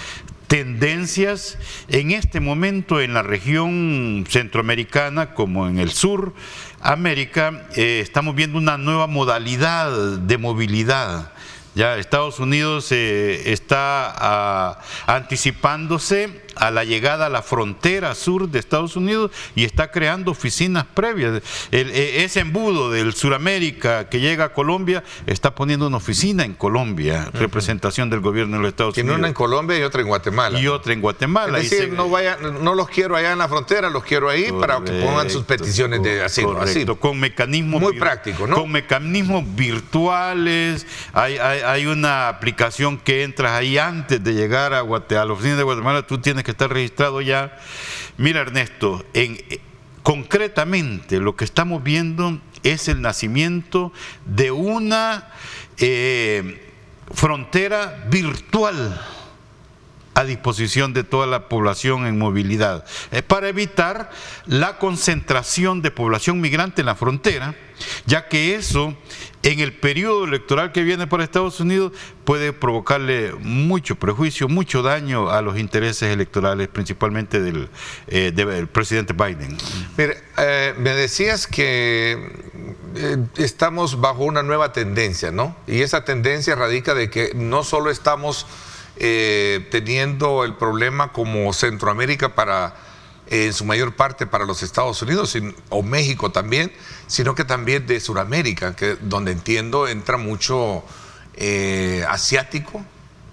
tendencias. En este momento en la región centroamericana, como en el sur América, estamos viendo una nueva modalidad de movilidad. Ya Estados Unidos está anticipándose a la llegada a la frontera sur de Estados Unidos y está creando oficinas previas. Ese embudo del Suramérica que llega a Colombia está poniendo una oficina en Colombia, representación del gobierno de los Estados Unidos. Tiene una en Colombia y otra en Guatemala. Y otra en Guatemala. Es decir, no los quiero allá en la frontera, los quiero ahí, correcto, para que pongan sus peticiones de asilo. Correcto, con mecanismos muy prácticos, ¿no? Con mecanismos virtuales. Hay una aplicación que entras ahí antes de llegar a la oficina de Guatemala, tú tienes que estar registrado ya. Mira, Ernesto, concretamente lo que estamos viendo es el nacimiento de una frontera virtual a disposición de toda la población en movilidad, para evitar la concentración de población migrante en la frontera, ya que eso en el periodo electoral que viene para Estados Unidos puede provocarle mucho prejuicio, mucho daño a los intereses electorales, principalmente del presidente Biden. Mire, me decías que estamos bajo una nueva tendencia, ¿no? Y esa tendencia radica de que no solo estamos teniendo el problema como Centroamérica en su mayor parte para los Estados Unidos o México también, sino que también de Sudamérica, donde entiendo entra mucho asiático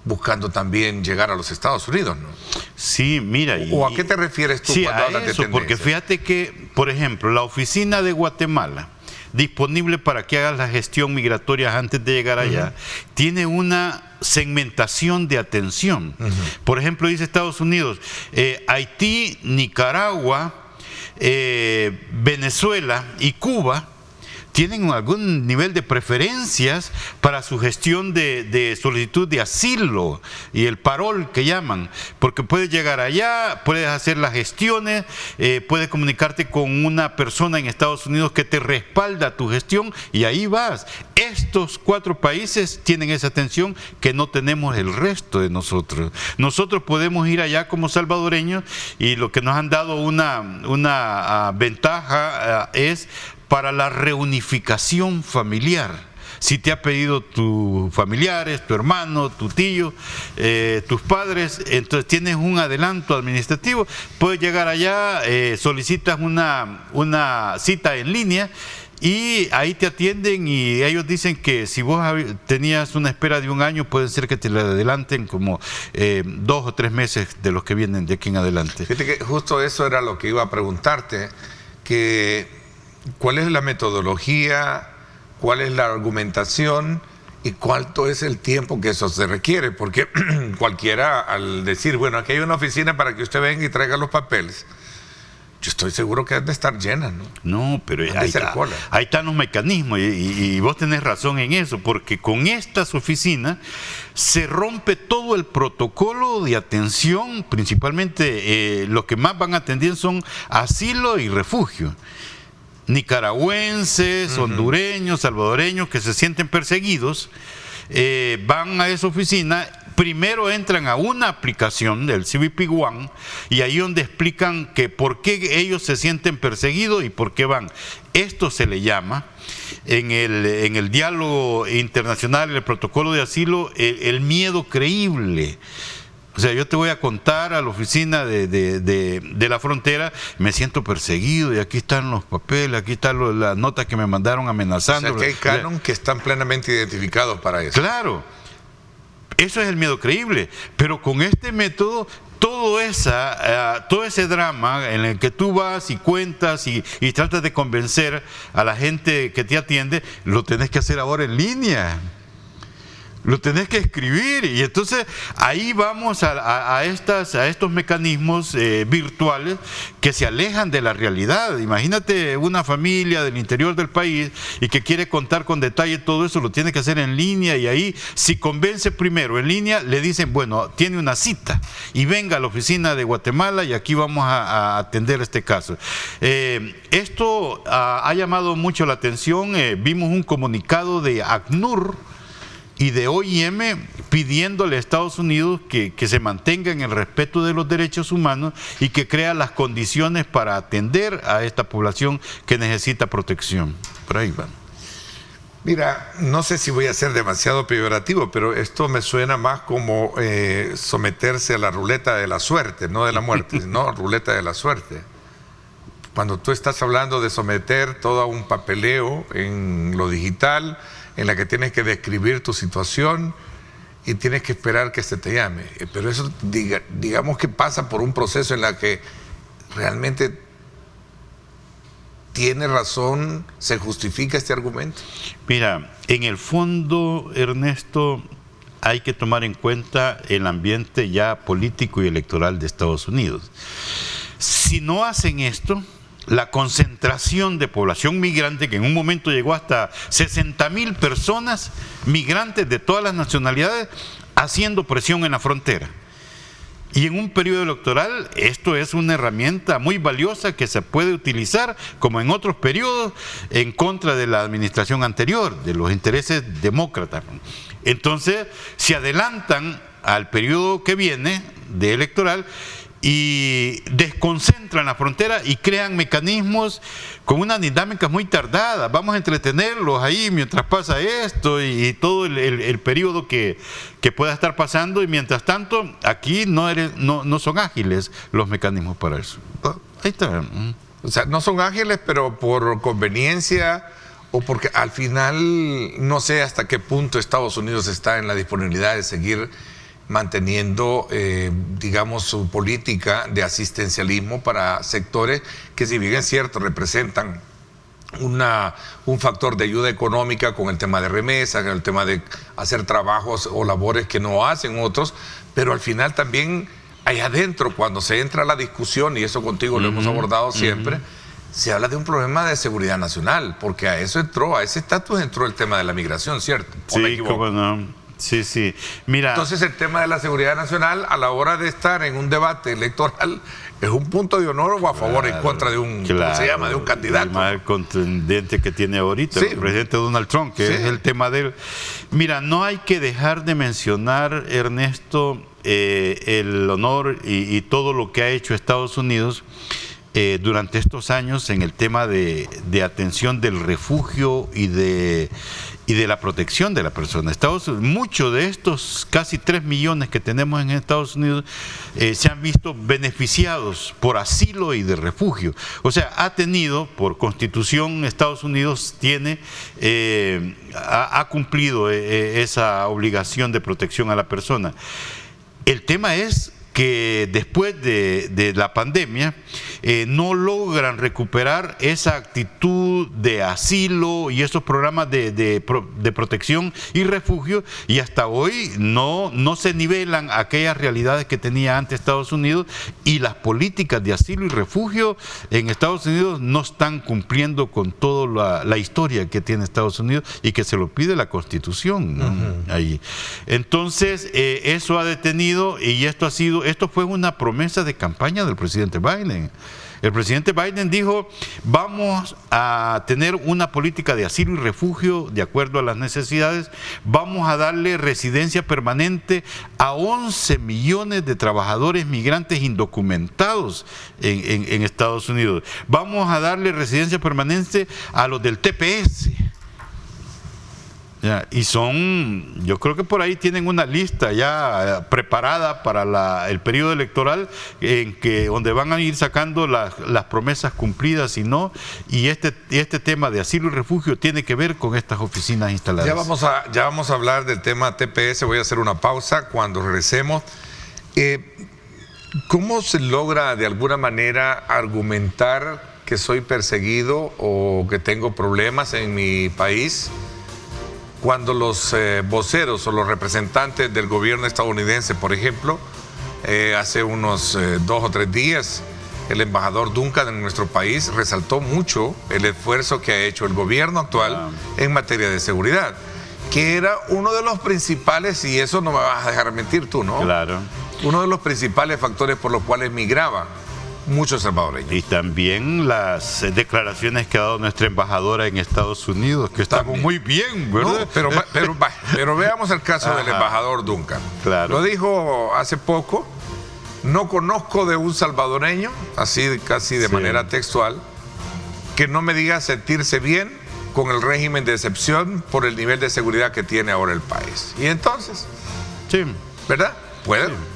buscando también llegar a los Estados Unidos, ¿no? Sí, mira. ¿O a qué te refieres tú cuando hablas de tendencia? Porque fíjate que, por ejemplo, la oficina de Guatemala, disponible para que hagas la gestión migratoria antes de llegar allá, tiene una segmentación de atención. Por ejemplo, dice Estados Unidos, Haití, Nicaragua, Venezuela y Cuba tienen algún nivel de preferencias para su gestión de solicitud de asilo y el parol que llaman, porque puedes llegar allá, puedes hacer las gestiones, puedes comunicarte con una persona en Estados Unidos que te respalda tu gestión y ahí vas. Estos 4 países tienen esa atención que no tenemos el resto de nosotros. Nosotros podemos ir allá como salvadoreños y lo que nos han dado una ventaja es para la reunificación familiar. Si te ha pedido tus familiares, tu hermano, tu tío, tus padres, entonces tienes un adelanto administrativo, puedes llegar allá, solicitas una cita en línea y ahí te atienden y ellos dicen que si vos tenías una espera de 1 año, puede ser que te la adelanten como 2 o 3 meses de los que vienen de aquí en adelante. Fíjate que justo eso era lo que iba a preguntarte, que ¿cuál es la metodología, cuál es la argumentación y cuánto es el tiempo que eso se requiere? Porque cualquiera al decir, bueno, aquí hay una oficina para que usted venga y traiga los papeles, yo estoy seguro que debe estar llena, ¿no? No, pero ahí están los mecanismos y vos tenés razón en eso, porque con estas oficinas se rompe todo el protocolo de atención, principalmente los que más van a atender son asilo y refugio. Nicaragüenses, hondureños, salvadoreños que se sienten perseguidos, van a esa oficina, primero entran a una aplicación del CBP One y ahí donde explican que por qué ellos se sienten perseguidos y por qué van. Esto se le llama en el diálogo internacional, el protocolo de asilo, el miedo creíble. O sea, yo te voy a contar a la oficina de la frontera, me siento perseguido y aquí están los papeles, aquí están las notas que me mandaron amenazando. O sea, que hay canon que están plenamente identificados para eso. Claro, eso es el miedo creíble, pero con este método todo ese drama en el que tú vas y cuentas y tratas de convencer a la gente que te atiende, lo tenés que hacer ahora en línea. Lo tenés que escribir y entonces ahí vamos a estos mecanismos virtuales que se alejan de la realidad. Imagínate una familia del interior del país y que quiere contar con detalle todo eso, lo tiene que hacer en línea y ahí si convence primero en línea le dicen, bueno, tiene una cita y venga a la oficina de Guatemala y aquí vamos a atender este caso. Esto ha llamado mucho la atención, vimos un comunicado de ACNUR y de OIM pidiéndole a Estados Unidos que se mantenga en el respeto de los derechos humanos y que crea las condiciones para atender a esta población que necesita protección. Por ahí van. Mira, no sé si voy a ser demasiado peyorativo, pero esto me suena más como someterse a la ruleta de la suerte, no de la muerte, no, ruleta de la suerte. Cuando tú estás hablando de someter todo a un papeleo en lo digital, en la que tienes que describir tu situación y tienes que esperar que se te llame. Pero eso, digamos que pasa por un proceso en la que realmente tiene razón, se justifica este argumento. Mira, en el fondo, Ernesto, hay que tomar en cuenta el ambiente ya político y electoral de Estados Unidos. Si no hacen esto, la concentración de población migrante, que en un momento llegó hasta 60,000 personas migrantes de todas las nacionalidades, haciendo presión en la frontera. Y en un periodo electoral, esto es una herramienta muy valiosa que se puede utilizar, como en otros periodos, en contra de la administración anterior, de los intereses demócratas. Entonces, se adelantan al periodo que viene de electoral y desconcentran la frontera y crean mecanismos con unas dinámicas muy tardadas. Vamos a entretenerlos ahí mientras pasa esto y todo el periodo que pueda estar pasando, y mientras tanto aquí no son ágiles los mecanismos para eso. Ahí está. O sea, no son ágiles, pero por conveniencia o porque al final no sé hasta qué punto Estados Unidos está en la disponibilidad de seguir manteniendo, digamos, su política de asistencialismo para sectores que, si bien es cierto, representan un factor de ayuda económica con el tema de remesas, con el tema de hacer trabajos o labores que no hacen otros, pero al final también ahí adentro, cuando se entra a la discusión, y eso contigo lo hemos abordado siempre, se habla de un problema de seguridad nacional, porque a ese estatus entró el tema de la migración, ¿cierto? Sí, cómo no. Sí, sí. Mira, entonces el tema de la seguridad nacional a la hora de estar en un debate electoral es un punto de honor o a favor o en contra de un, ¿cómo se llama?, de un candidato. El más contundente que tiene ahorita, sí, el presidente Donald Trump, que es el tema de él. Mira, no hay que dejar de mencionar, Ernesto, el honor y todo lo que ha hecho Estados Unidos durante estos años en el tema de atención del refugio y de la protección de la persona. Muchos de estos casi 3 millones que tenemos en Estados Unidos se han visto beneficiados por asilo y de refugio. O sea, ha tenido, por constitución, Estados Unidos ha cumplido esa obligación de protección a la persona. El tema es que después de la pandemia no logran recuperar esa actitud de asilo y esos programas de protección y refugio, y hasta hoy no se nivelan aquellas realidades que tenía antes Estados Unidos, y las políticas de asilo y refugio en Estados Unidos no están cumpliendo con toda la historia que tiene Estados Unidos y que se lo pide la Constitución, ¿no? Ahí. Entonces eso ha detenido, y esto fue una promesa de campaña del presidente Biden. El presidente Biden dijo: vamos a tener una política de asilo y refugio de acuerdo a las necesidades, vamos a darle residencia permanente a 11 millones de trabajadores migrantes indocumentados en Estados Unidos, vamos a darle residencia permanente a los del TPS. Ya, y yo creo que por ahí tienen una lista ya preparada para el periodo electoral donde van a ir sacando las promesas cumplidas y no, y este tema de asilo y refugio tiene que ver con estas oficinas instaladas. Ya vamos a hablar del tema TPS, voy a hacer una pausa. Cuando regresemos, ¿cómo se logra de alguna manera argumentar que soy perseguido o que tengo problemas en mi país cuando los voceros o los representantes del gobierno estadounidense, por ejemplo, hace unos 2 o 3 días, el embajador Duncan en nuestro país resaltó mucho el esfuerzo que ha hecho el gobierno actual en materia de seguridad, que era uno de los principales, y eso no me vas a dejar mentir tú, ¿no? Claro. Uno de los principales factores por los cuales migraba muchos salvadoreños. Y también las declaraciones que ha dado nuestra embajadora en Estados Unidos, que estamos muy bien, ¿verdad? No, pero veamos el caso del embajador Duncan. Claro. Lo dijo hace poco: no conozco de un salvadoreño, así casi de manera textual, que no me diga sentirse bien con el régimen de excepción por el nivel de seguridad que tiene ahora el país. Y entonces, ¿verdad?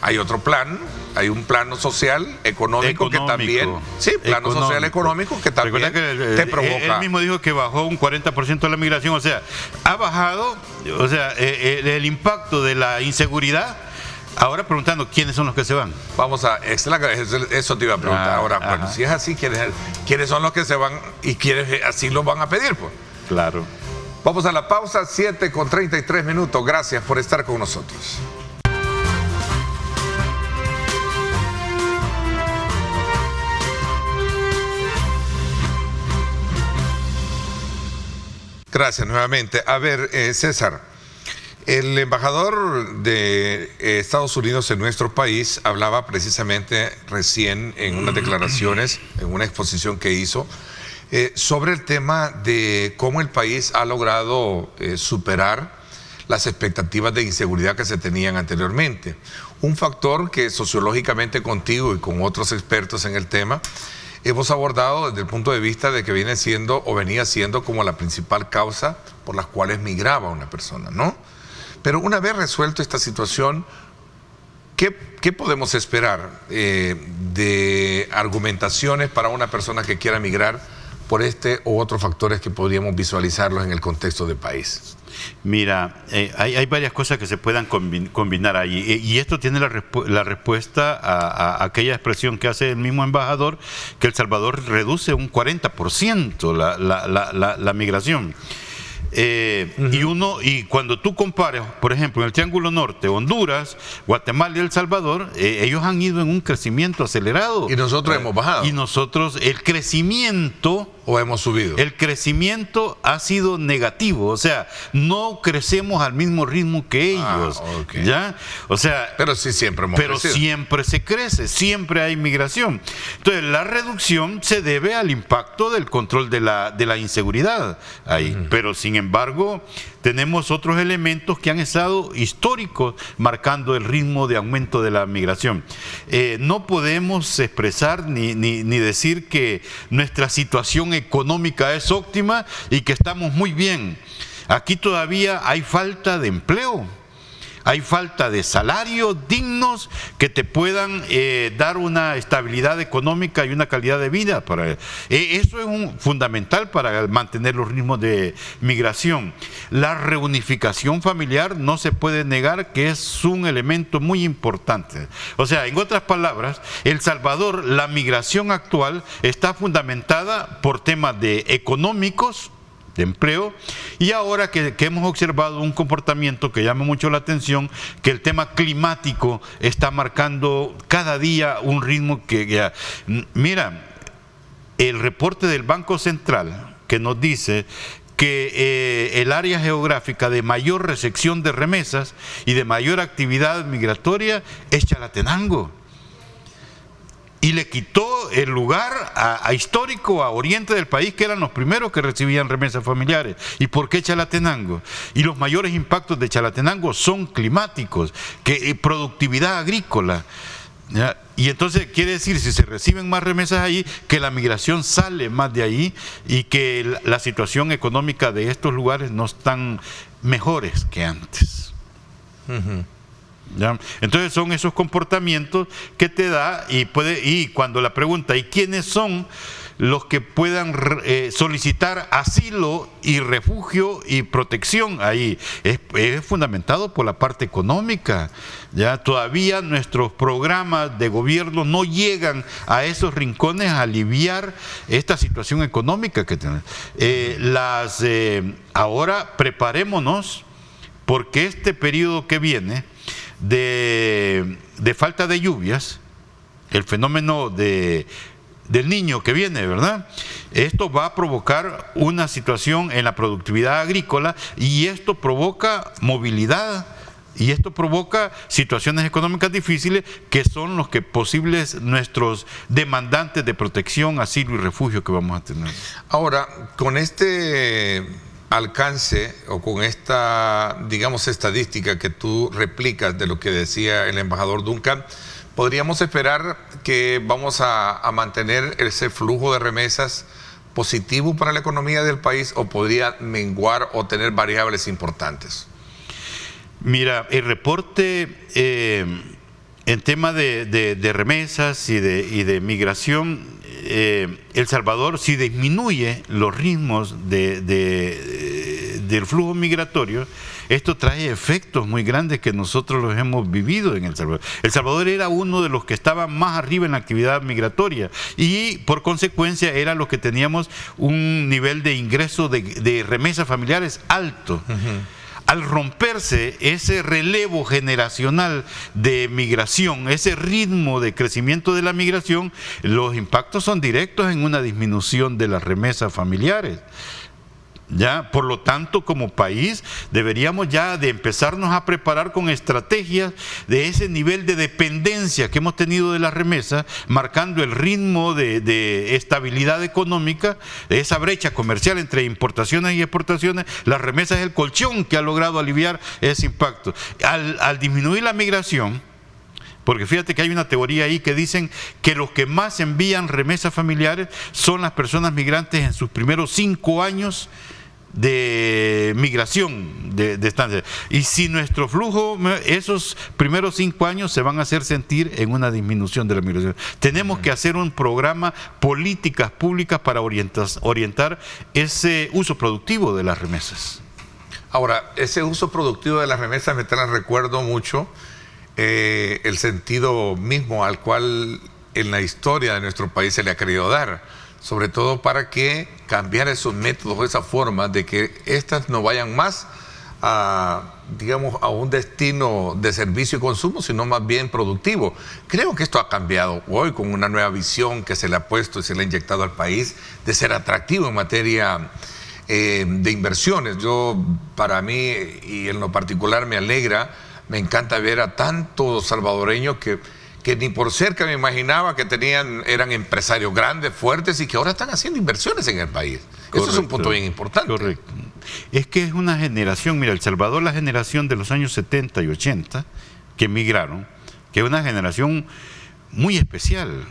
Hay otro plan. Hay un plano social, económico que también... Sí, plano social económico que también te provoca. Él mismo dijo que bajó un 40% de la migración, o sea, ha bajado, o sea, el impacto de la inseguridad. Ahora preguntando quiénes son los que se van. Eso te iba a preguntar. Ahora, bueno, si es así, ¿quiénes son los que se van y quiénes así los van a pedir? Pues? Claro. Vamos a la pausa, 7:33. Gracias por estar con nosotros. Gracias nuevamente. A ver, César, el embajador de Estados Unidos en nuestro país hablaba precisamente recién en unas declaraciones, en una exposición que hizo, sobre el tema de cómo el país ha logrado superar las expectativas de inseguridad que se tenían anteriormente. Un factor que sociológicamente contigo y con otros expertos en el tema hemos abordado desde el punto de vista de que viene siendo o venía siendo como la principal causa por las cuales migraba una persona, ¿no? Pero una vez resuelto esta situación, ¿qué podemos esperar de argumentaciones para una persona que quiera migrar por este u otros factores que podríamos visualizarlos en el contexto del país? Mira, hay varias cosas que se puedan combinar ahí, y esto tiene la respuesta a aquella expresión que hace el mismo embajador, que El Salvador reduce un 40% la migración. Y cuando tú compares, por ejemplo, en el Triángulo Norte, Honduras, Guatemala y El Salvador, ellos han ido en un crecimiento acelerado. Y nosotros hemos bajado. Y nosotros, el crecimiento... ¿O hemos subido? El crecimiento ha sido negativo, o sea, no crecemos al mismo ritmo que ellos, okay. ¿ya? O sea, pero sí siempre hemos crecido. Siempre se crece, siempre hay migración. Entonces, la reducción se debe al impacto del control de la inseguridad ahí, pero sin embargo, tenemos otros elementos que han estado históricos marcando el ritmo de aumento de la migración. No podemos expresar ni decir que nuestra situación económica es óptima y que estamos muy bien. Aquí todavía hay falta de empleo. Hay falta de salarios dignos que te puedan dar una estabilidad económica y una calidad de vida. Eso es fundamental para mantener los ritmos de migración. La reunificación familiar no se puede negar que es un elemento muy importante. O sea, en otras palabras, El Salvador, la migración actual está fundamentada por temas económicos, de empleo, y ahora que hemos observado un comportamiento que llama mucho la atención, que el tema climático está marcando cada día un ritmo que mira, el reporte del Banco Central que nos dice que el área geográfica de mayor recepción de remesas y de mayor actividad migratoria es Chalatenango. Y le quitó el lugar histórico a oriente del país, que eran los primeros que recibían remesas familiares. ¿Y por qué Chalatenango? Y los mayores impactos de Chalatenango son climáticos, productividad agrícola. ¿Ya? Y entonces quiere decir, si se reciben más remesas ahí, que la migración sale más de ahí y que la situación económica de estos lugares no están mejores que antes. ¿Ya? Entonces son esos comportamientos que te da y cuando la pregunta, ¿y quiénes son los que puedan solicitar asilo y refugio y protección ahí? Es fundamentado por la parte económica. Ya todavía nuestros programas de gobierno no llegan a esos rincones a aliviar esta situación económica que tenemos. Ahora preparémonos, porque este periodo que viene de falta de lluvias, el fenómeno del niño que viene, ¿verdad? Esto va a provocar una situación en la productividad agrícola y esto provoca movilidad y esto provoca situaciones económicas difíciles que son los que posibles nuestros demandantes de protección, asilo y refugio que vamos a tener. Ahora, con este alcance o con esta, digamos, estadística que tú replicas de lo que decía el embajador Duncan, ¿podríamos esperar que vamos a mantener ese flujo de remesas positivo para la economía del país o podría menguar o tener variables importantes? Mira, el reporte en tema de remesas y de migración, El Salvador, si disminuye los ritmos del flujo migratorio, esto trae efectos muy grandes que nosotros los hemos vivido en El Salvador. El Salvador era uno de los que estaba más arriba en la actividad migratoria y por consecuencia era los que teníamos un nivel de ingreso de remesas familiares alto. Al romperse ese relevo generacional de migración, ese ritmo de crecimiento de la migración, los impactos son directos en una disminución de las remesas familiares. ¿Ya? Por lo tanto, como país deberíamos ya de empezarnos a preparar con estrategias de ese nivel de dependencia que hemos tenido de las remesas, marcando el ritmo de estabilidad económica, de esa brecha comercial entre importaciones y exportaciones. Las remesas es el colchón que ha logrado aliviar ese impacto. Al disminuir la migración, porque fíjate que hay una teoría ahí que dicen que los que más envían remesas familiares son las personas migrantes en sus primeros 5 años de migración, de estancia. Y si nuestro flujo, esos primeros 5 años se van a hacer sentir en una disminución de la migración. Tenemos que hacer un programa, políticas públicas para orientar ese uso productivo de las remesas. Ahora, ese uso productivo de las remesas me trae recuerdo mucho el sentido mismo al cual en la historia de nuestro país se le ha querido dar, sobre todo para que cambiar esos métodos, esa forma de que estas no vayan más a, digamos, a un destino de servicio y consumo, sino más bien productivo. Creo que esto ha cambiado hoy con una nueva visión que se le ha puesto y se le ha inyectado al país de ser atractivo en materia de inversiones. Para mí, y en lo particular me alegra, me encanta ver a tantos salvadoreños que ni por cerca me imaginaba que eran empresarios grandes, fuertes y que ahora están haciendo inversiones en el país. Correcto. Eso es un punto bien importante. Correcto. Es que es una generación, mira, El Salvador, la generación de los años 70 y 80 que emigraron, que es una generación muy especial.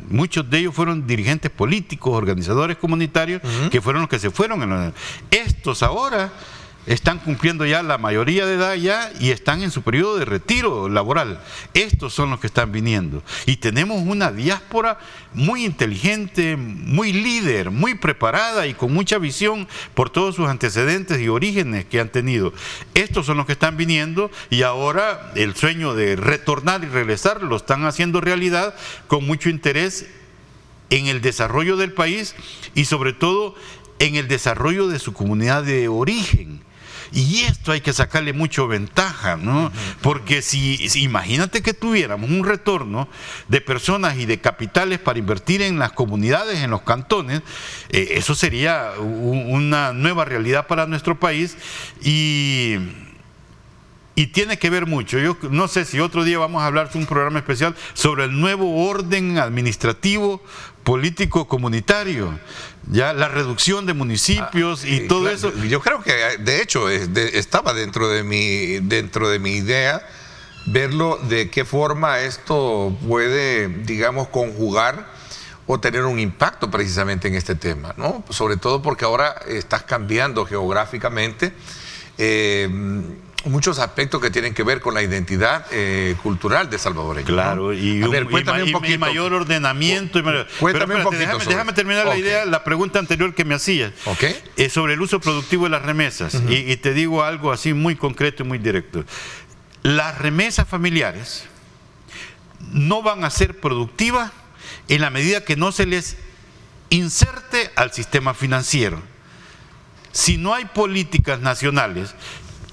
Muchos de ellos fueron dirigentes políticos, organizadores comunitarios, que fueron los que se fueron. Estos ahora están cumpliendo ya la mayoría de edad ya y están en su periodo de retiro laboral. Estos son los que están viniendo. Y tenemos una diáspora muy inteligente, muy líder, muy preparada y con mucha visión por todos sus antecedentes y orígenes que han tenido. Estos son los que están viniendo y ahora el sueño de retornar y regresar lo están haciendo realidad con mucho interés en el desarrollo del país y sobre todo en el desarrollo de su comunidad de origen. Y esto hay que sacarle mucho ventaja, ¿no? Porque si imagínate que tuviéramos un retorno de personas y de capitales para invertir en las comunidades, en los cantones, eso sería una nueva realidad para nuestro país y tiene que ver mucho. Yo no sé si otro día vamos a hablar de un programa especial sobre el nuevo orden administrativo, político, comunitario, ya la reducción de municipios y todo claro, eso. Yo creo que de hecho estaba dentro de mi idea verlo de qué forma esto puede, digamos, conjugar o tener un impacto precisamente en este tema, ¿no? Sobre todo porque ahora estás cambiando geográficamente muchos aspectos que tienen que ver con la identidad cultural de salvadoreño. Claro, ¿no? Y mayor ordenamiento. Cuéntame un poquito. Déjame terminar la idea, la pregunta anterior que me hacías, sobre el uso productivo de las remesas. Y te digo algo así muy concreto y muy directo. Las remesas familiares no van a ser productivas en la medida que no se les inserte al sistema financiero. Si no hay políticas nacionales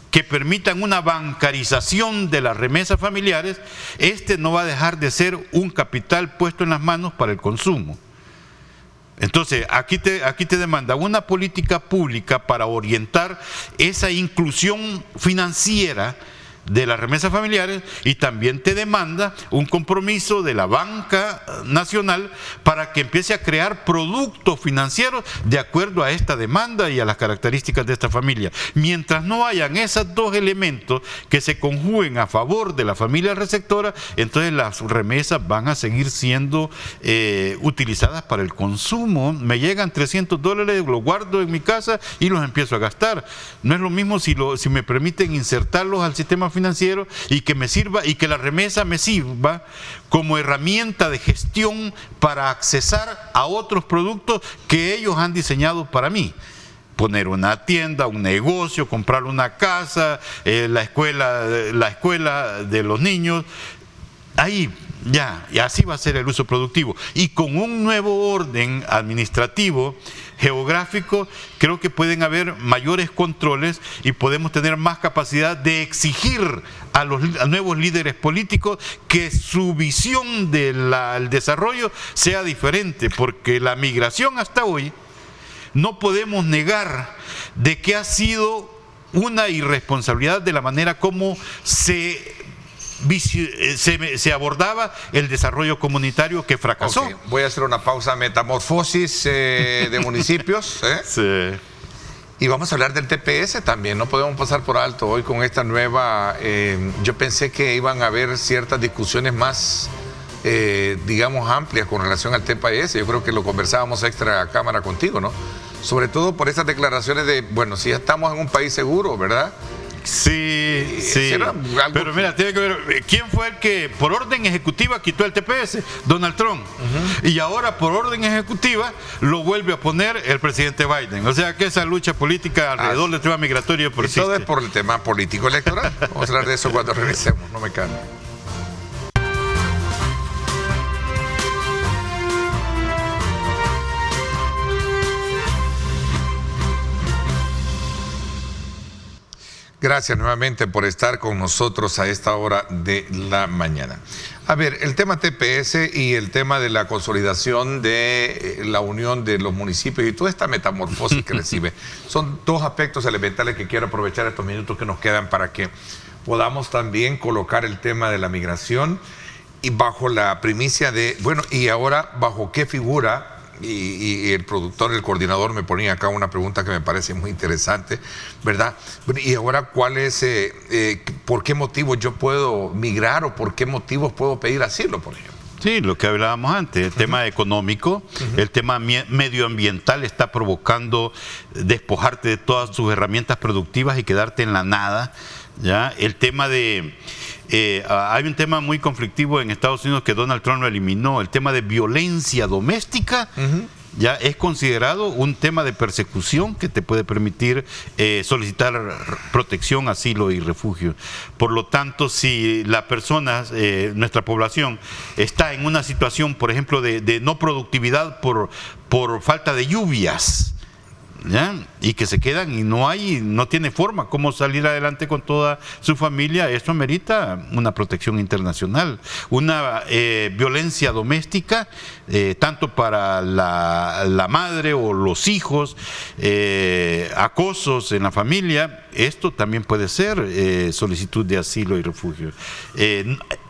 que permitan una bancarización de las remesas familiares, no va a dejar de ser un capital puesto en las manos para el consumo. Entonces, aquí te demanda una política pública para orientar esa inclusión financiera de las remesas familiares y también te demanda un compromiso de la banca nacional para que empiece a crear productos financieros de acuerdo a esta demanda y a las características de esta familia. Mientras no hayan esos dos elementos que se conjuguen a favor de la familia receptora, entonces las remesas van a seguir siendo utilizadas para el consumo. Me llegan $300, los guardo en mi casa y los empiezo a gastar. No es lo mismo si me permiten insertarlos al sistema financiero y que me sirva y que la remesa me sirva como herramienta de gestión para accesar a otros productos que ellos han diseñado para mí. Poner una tienda, un negocio, comprar una casa, la escuela de los niños. Ahí ya, y así va a ser el uso productivo. Y con un nuevo orden administrativo, geográfico, creo que pueden haber mayores controles y podemos tener más capacidad de exigir a los nuevos líderes políticos que su visión del desarrollo sea diferente, porque la migración hasta hoy no podemos negar de que ha sido una irresponsabilidad de la manera como se abordaba el desarrollo comunitario, que fracasó. Okay. Voy a hacer una pausa. Metamorfosis de municipios. Sí. Y vamos a hablar del TPS también. No podemos pasar por alto hoy con esta nueva. Yo pensé que iban a haber ciertas discusiones más, digamos, amplias con relación al TPS. Yo creo que lo conversábamos extra cámara contigo, ¿no? Sobre todo por esas declaraciones de, bueno, si ya estamos en un país seguro, ¿verdad? Sí, sí. Pero mira, tiene que ver, ¿quién fue el que por orden ejecutiva quitó el TPS? Donald Trump. Y ahora por orden ejecutiva lo vuelve a poner el presidente Biden. O sea que esa lucha política alrededor del tema migratorio persiste. Y todo es por el tema político electoral. Vamos a hablar de eso cuando regresemos. No me cambie. Gracias nuevamente por estar con nosotros a esta hora de la mañana. A ver, el tema TPS y el tema de la consolidación de la unión de los municipios y toda esta metamorfosis que recibe, son dos aspectos elementales que quiero aprovechar estos minutos que nos quedan para que podamos también colocar el tema de la migración y bajo la primicia de, bueno, y ahora bajo qué figura. Y el productor, el coordinador me ponía acá una pregunta que me parece muy interesante, ¿verdad? Y ahora, ¿cuál es, por qué motivos yo puedo migrar o por qué motivos puedo pedir asilo, por ejemplo? Sí, lo que hablábamos antes, el tema económico, el tema medioambiental está provocando despojarte de todas tus herramientas productivas y quedarte en la nada, ¿ya? El tema de... hay un tema muy conflictivo en Estados Unidos que Donald Trump lo eliminó, el tema de violencia doméstica. Ya es considerado un tema de persecución que te puede permitir solicitar protección, asilo y refugio. Por lo tanto, si la persona, nuestra población, está en una situación, por ejemplo, de no productividad por falta de lluvias, ¿ya? Y que se quedan y no tiene forma cómo salir adelante con toda su familia, eso amerita una protección internacional. Una violencia doméstica, tanto para la madre o los hijos, acosos en la familia, esto también puede ser solicitud de asilo y refugio.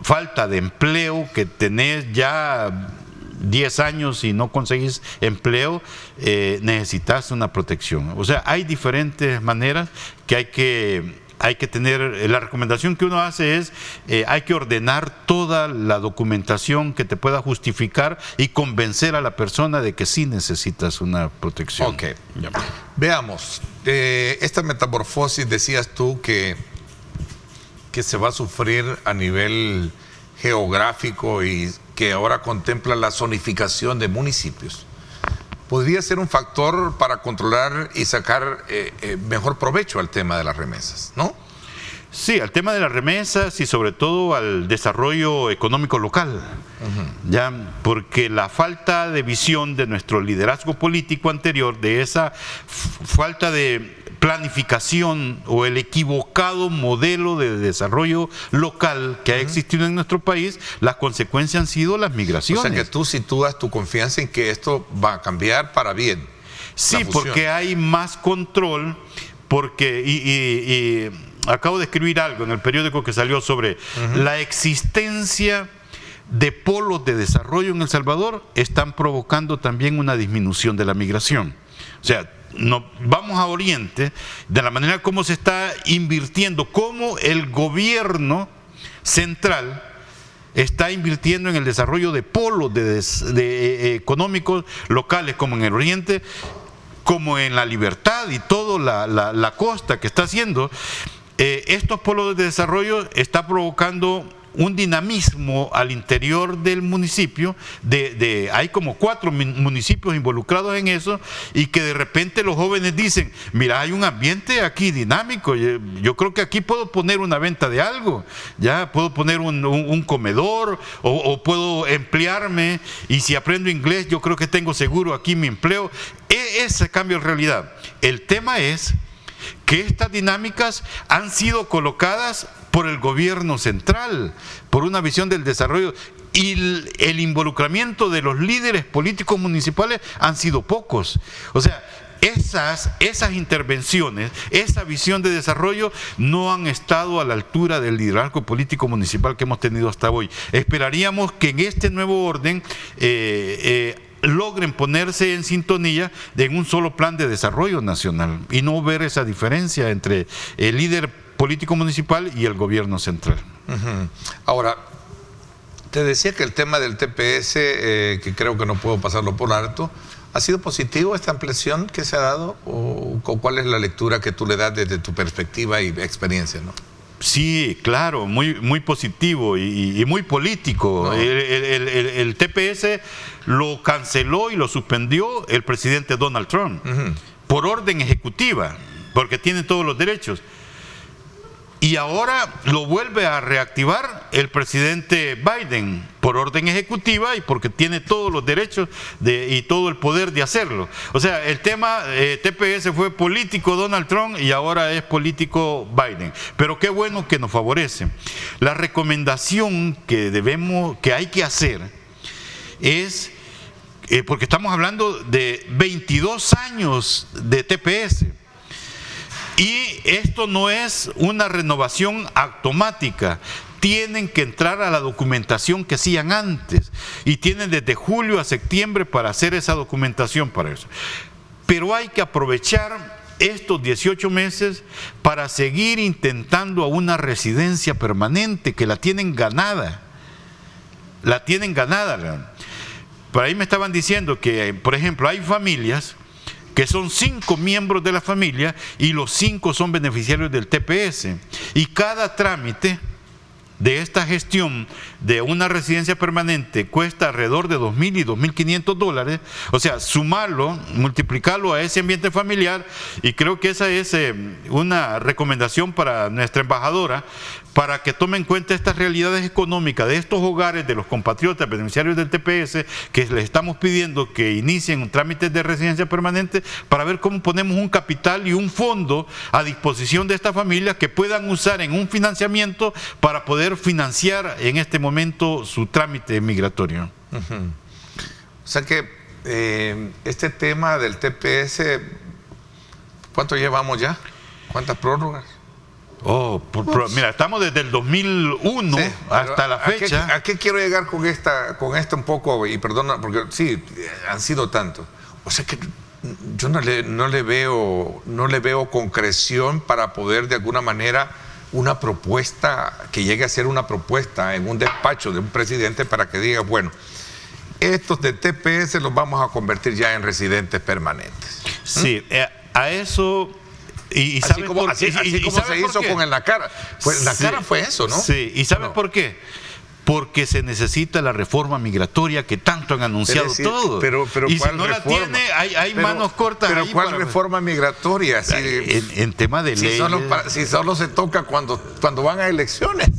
Falta de empleo, que tenés ya 10 años y no conseguís empleo, necesitas una protección. O sea, hay diferentes maneras que hay que tener. La recomendación que uno hace es, hay que ordenar toda la documentación que te pueda justificar y convencer a la persona de que sí necesitas una protección. Ok. Veamos, esta metamorfosis decías tú que se va a sufrir a nivel geográfico y que ahora contempla la zonificación de municipios. Podría ser un factor para controlar y sacar mejor provecho al tema de las remesas, ¿no? Sí, al tema de las remesas y sobre todo al desarrollo económico local, ya, porque la falta de visión de nuestro liderazgo político anterior, de esa falta de planificación o el equivocado modelo de desarrollo local que ha existido en nuestro país, las consecuencias han sido las migraciones. O sea que tú sitúas tu confianza en que esto va a cambiar para bien. Sí, porque hay más control, porque y acabo de escribir algo en el periódico que salió sobre la existencia de polos de desarrollo en El Salvador están provocando también una disminución de la migración. O sea, vamos a Oriente, de la manera como se está invirtiendo, cómo el gobierno central está invirtiendo en el desarrollo de polos económicos locales, como en el Oriente, como en La Libertad y toda la costa que está haciendo. Estos polos de desarrollo está provocando un dinamismo al interior del municipio, hay como 4 municipios involucrados en eso, y que de repente los jóvenes dicen, mira, hay un ambiente aquí dinámico, yo creo que aquí puedo poner una venta de algo, ya puedo poner un comedor, o puedo emplearme, y si aprendo inglés yo creo que tengo seguro aquí mi empleo. Ese cambio de realidad. El tema es que estas dinámicas han sido colocadas por el gobierno central, por una visión del desarrollo, y el involucramiento de los líderes políticos municipales han sido pocos. O sea, esas intervenciones, esa visión de desarrollo no han estado a la altura del liderazgo político municipal que hemos tenido hasta hoy. Esperaríamos que en este nuevo orden logren ponerse en sintonía en un solo plan de desarrollo nacional y no ver esa diferencia entre el líder político municipal y el gobierno central. Ahora, te decía que el tema del TPS, que creo que no puedo pasarlo por alto, ¿ha sido positivo esta ampliación que se ha dado? ¿O cuál es la lectura que tú le das desde tu perspectiva y experiencia, no? Sí, claro, muy positivo y muy político. No. El TPS lo canceló y lo suspendió el presidente Donald Trump por orden ejecutiva, porque tiene todos los derechos. Y ahora lo vuelve a reactivar el presidente Biden por orden ejecutiva y porque tiene todos los derechos y todo el poder de hacerlo. O sea, el tema TPS fue político Donald Trump y ahora es político Biden. Pero qué bueno que nos favorece. La recomendación que hay que hacer es, porque estamos hablando de 22 años de TPS. Y esto no es una renovación automática. Tienen que entrar a la documentación que hacían antes. Y tienen desde julio a septiembre para hacer esa documentación para eso. Pero hay que aprovechar estos 18 meses para seguir intentando a una residencia permanente que la tienen ganada. La tienen ganada. Por ahí me estaban diciendo que, por ejemplo, hay familias que son 5 miembros de la familia y los 5 son beneficiarios del TPS. Y cada trámite de esta gestión de una residencia permanente cuesta alrededor de $2,000 y $2,500. O sea, sumarlo, multiplicarlo a ese ambiente familiar, y creo que esa es una recomendación para nuestra embajadora, para que tome en cuenta estas realidades económicas de estos hogares, de los compatriotas beneficiarios del TPS, que les estamos pidiendo que inicien un trámite de residencia permanente, para ver cómo ponemos un capital y un fondo a disposición de estas familias que puedan usar en un financiamiento para poder financiar en este momento su trámite migratorio. O sea que este tema del TPS, ¿cuánto llevamos ya? ¿Cuántas prórrogas? Mira, estamos desde el 2001 hasta la fecha. ¿A qué quiero llegar con esta un poco? Y perdona, porque sí, han sido tantos. O sea que yo no le veo concreción para poder de alguna manera una propuesta, que llegue a ser una propuesta en un despacho de un presidente para que diga, bueno, estos de TPS los vamos a convertir ya en residentes permanentes. Sí, a eso... Y así como se hizo con En la Cara. Pues En la Cara fue eso, ¿no? Sí, ¿y sabes por qué? Porque se necesita la reforma migratoria que tanto han anunciado todos. Pero y ¿cuál si no reforma? la tiene, hay manos cortas. Pero ahí ¿cuál reforma migratoria? En tema de leyes. Si solo se toca cuando van a elecciones.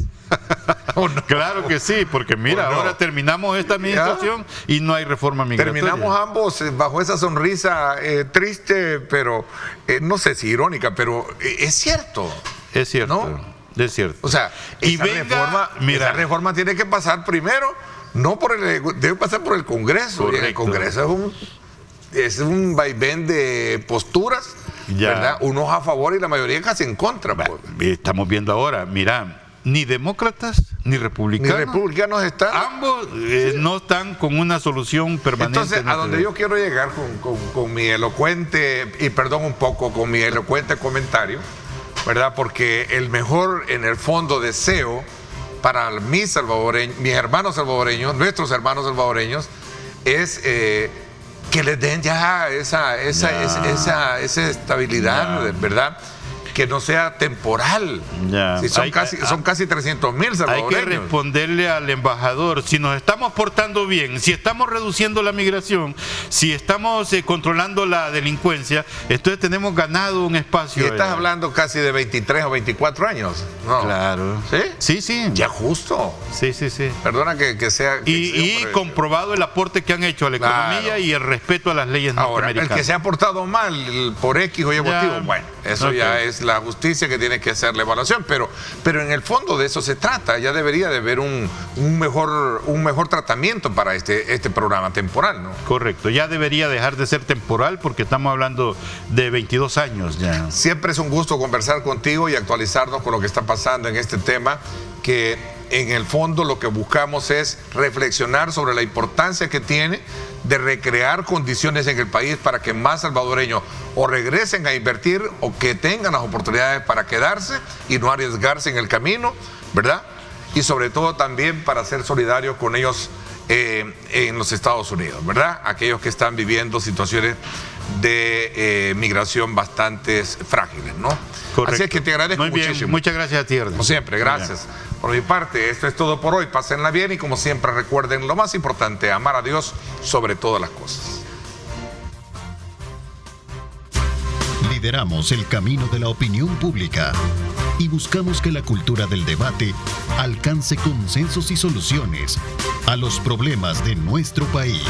No? Claro que sí, porque mira, ahora terminamos esta administración y no hay reforma migratoria. Terminamos ambos bajo esa sonrisa triste, pero no sé si irónica, pero es cierto. Es cierto, ¿no? Es cierto. O sea, esa reforma tiene que pasar primero, debe pasar por el Congreso. Correcto. Y el Congreso es un vaivén de posturas, ¿verdad? Unos a favor y la mayoría casi en contra. Estamos viendo ahora, mira, ni demócratas ni republicanos están. Ambos no están con una solución permanente. Entonces, a donde yo quiero llegar con mi elocuente, y perdón un poco, con mi elocuente comentario, ¿verdad? Porque el mejor, en el fondo, deseo para mis hermanos salvadoreños, nuestros hermanos salvadoreños, es que les den ya esa estabilidad, ¿verdad? Que no sea temporal. Si son casi 300,000 salvadoreños. Hay que responderle al embajador, si nos estamos portando bien, si estamos reduciendo la migración, si estamos controlando la delincuencia, entonces tenemos ganado un espacio. Y estás hablando casi de 23 o 24 años. No. Claro. ¿Sí? Sí. Ya justo. Sí. Perdona que sea... Y comprobado el aporte que han hecho a la economía y el respeto a las leyes norteamericanas. El que se ha portado mal por X o Y motivo, bueno, eso ya es la justicia que tiene que hacer la evaluación, pero en el fondo de eso se trata. Ya debería de haber un mejor tratamiento para este programa temporal, ¿no? Correcto, ya debería dejar de ser temporal porque estamos hablando de 22 años ya. Siempre es un gusto conversar contigo y actualizarnos con lo que está pasando en este tema, que en el fondo lo que buscamos es reflexionar sobre la importancia que tiene de recrear condiciones en el país para que más salvadoreños o regresen a invertir o que tengan las oportunidades para quedarse y no arriesgarse en el camino, ¿verdad? Y sobre todo también para ser solidarios con ellos en los Estados Unidos, ¿verdad? Aquellos que están viviendo situaciones de migración bastante frágiles, ¿no? Correcto. Así es que te agradezco muchísimo. Bien, muchas gracias a ti, Ernesto. Como siempre, gracias. Por mi parte, esto es todo por hoy. Pásenla bien y como siempre recuerden lo más importante, amar a Dios sobre todas las cosas. Lideramos el camino de la opinión pública y buscamos que la cultura del debate alcance consensos y soluciones a los problemas de nuestro país.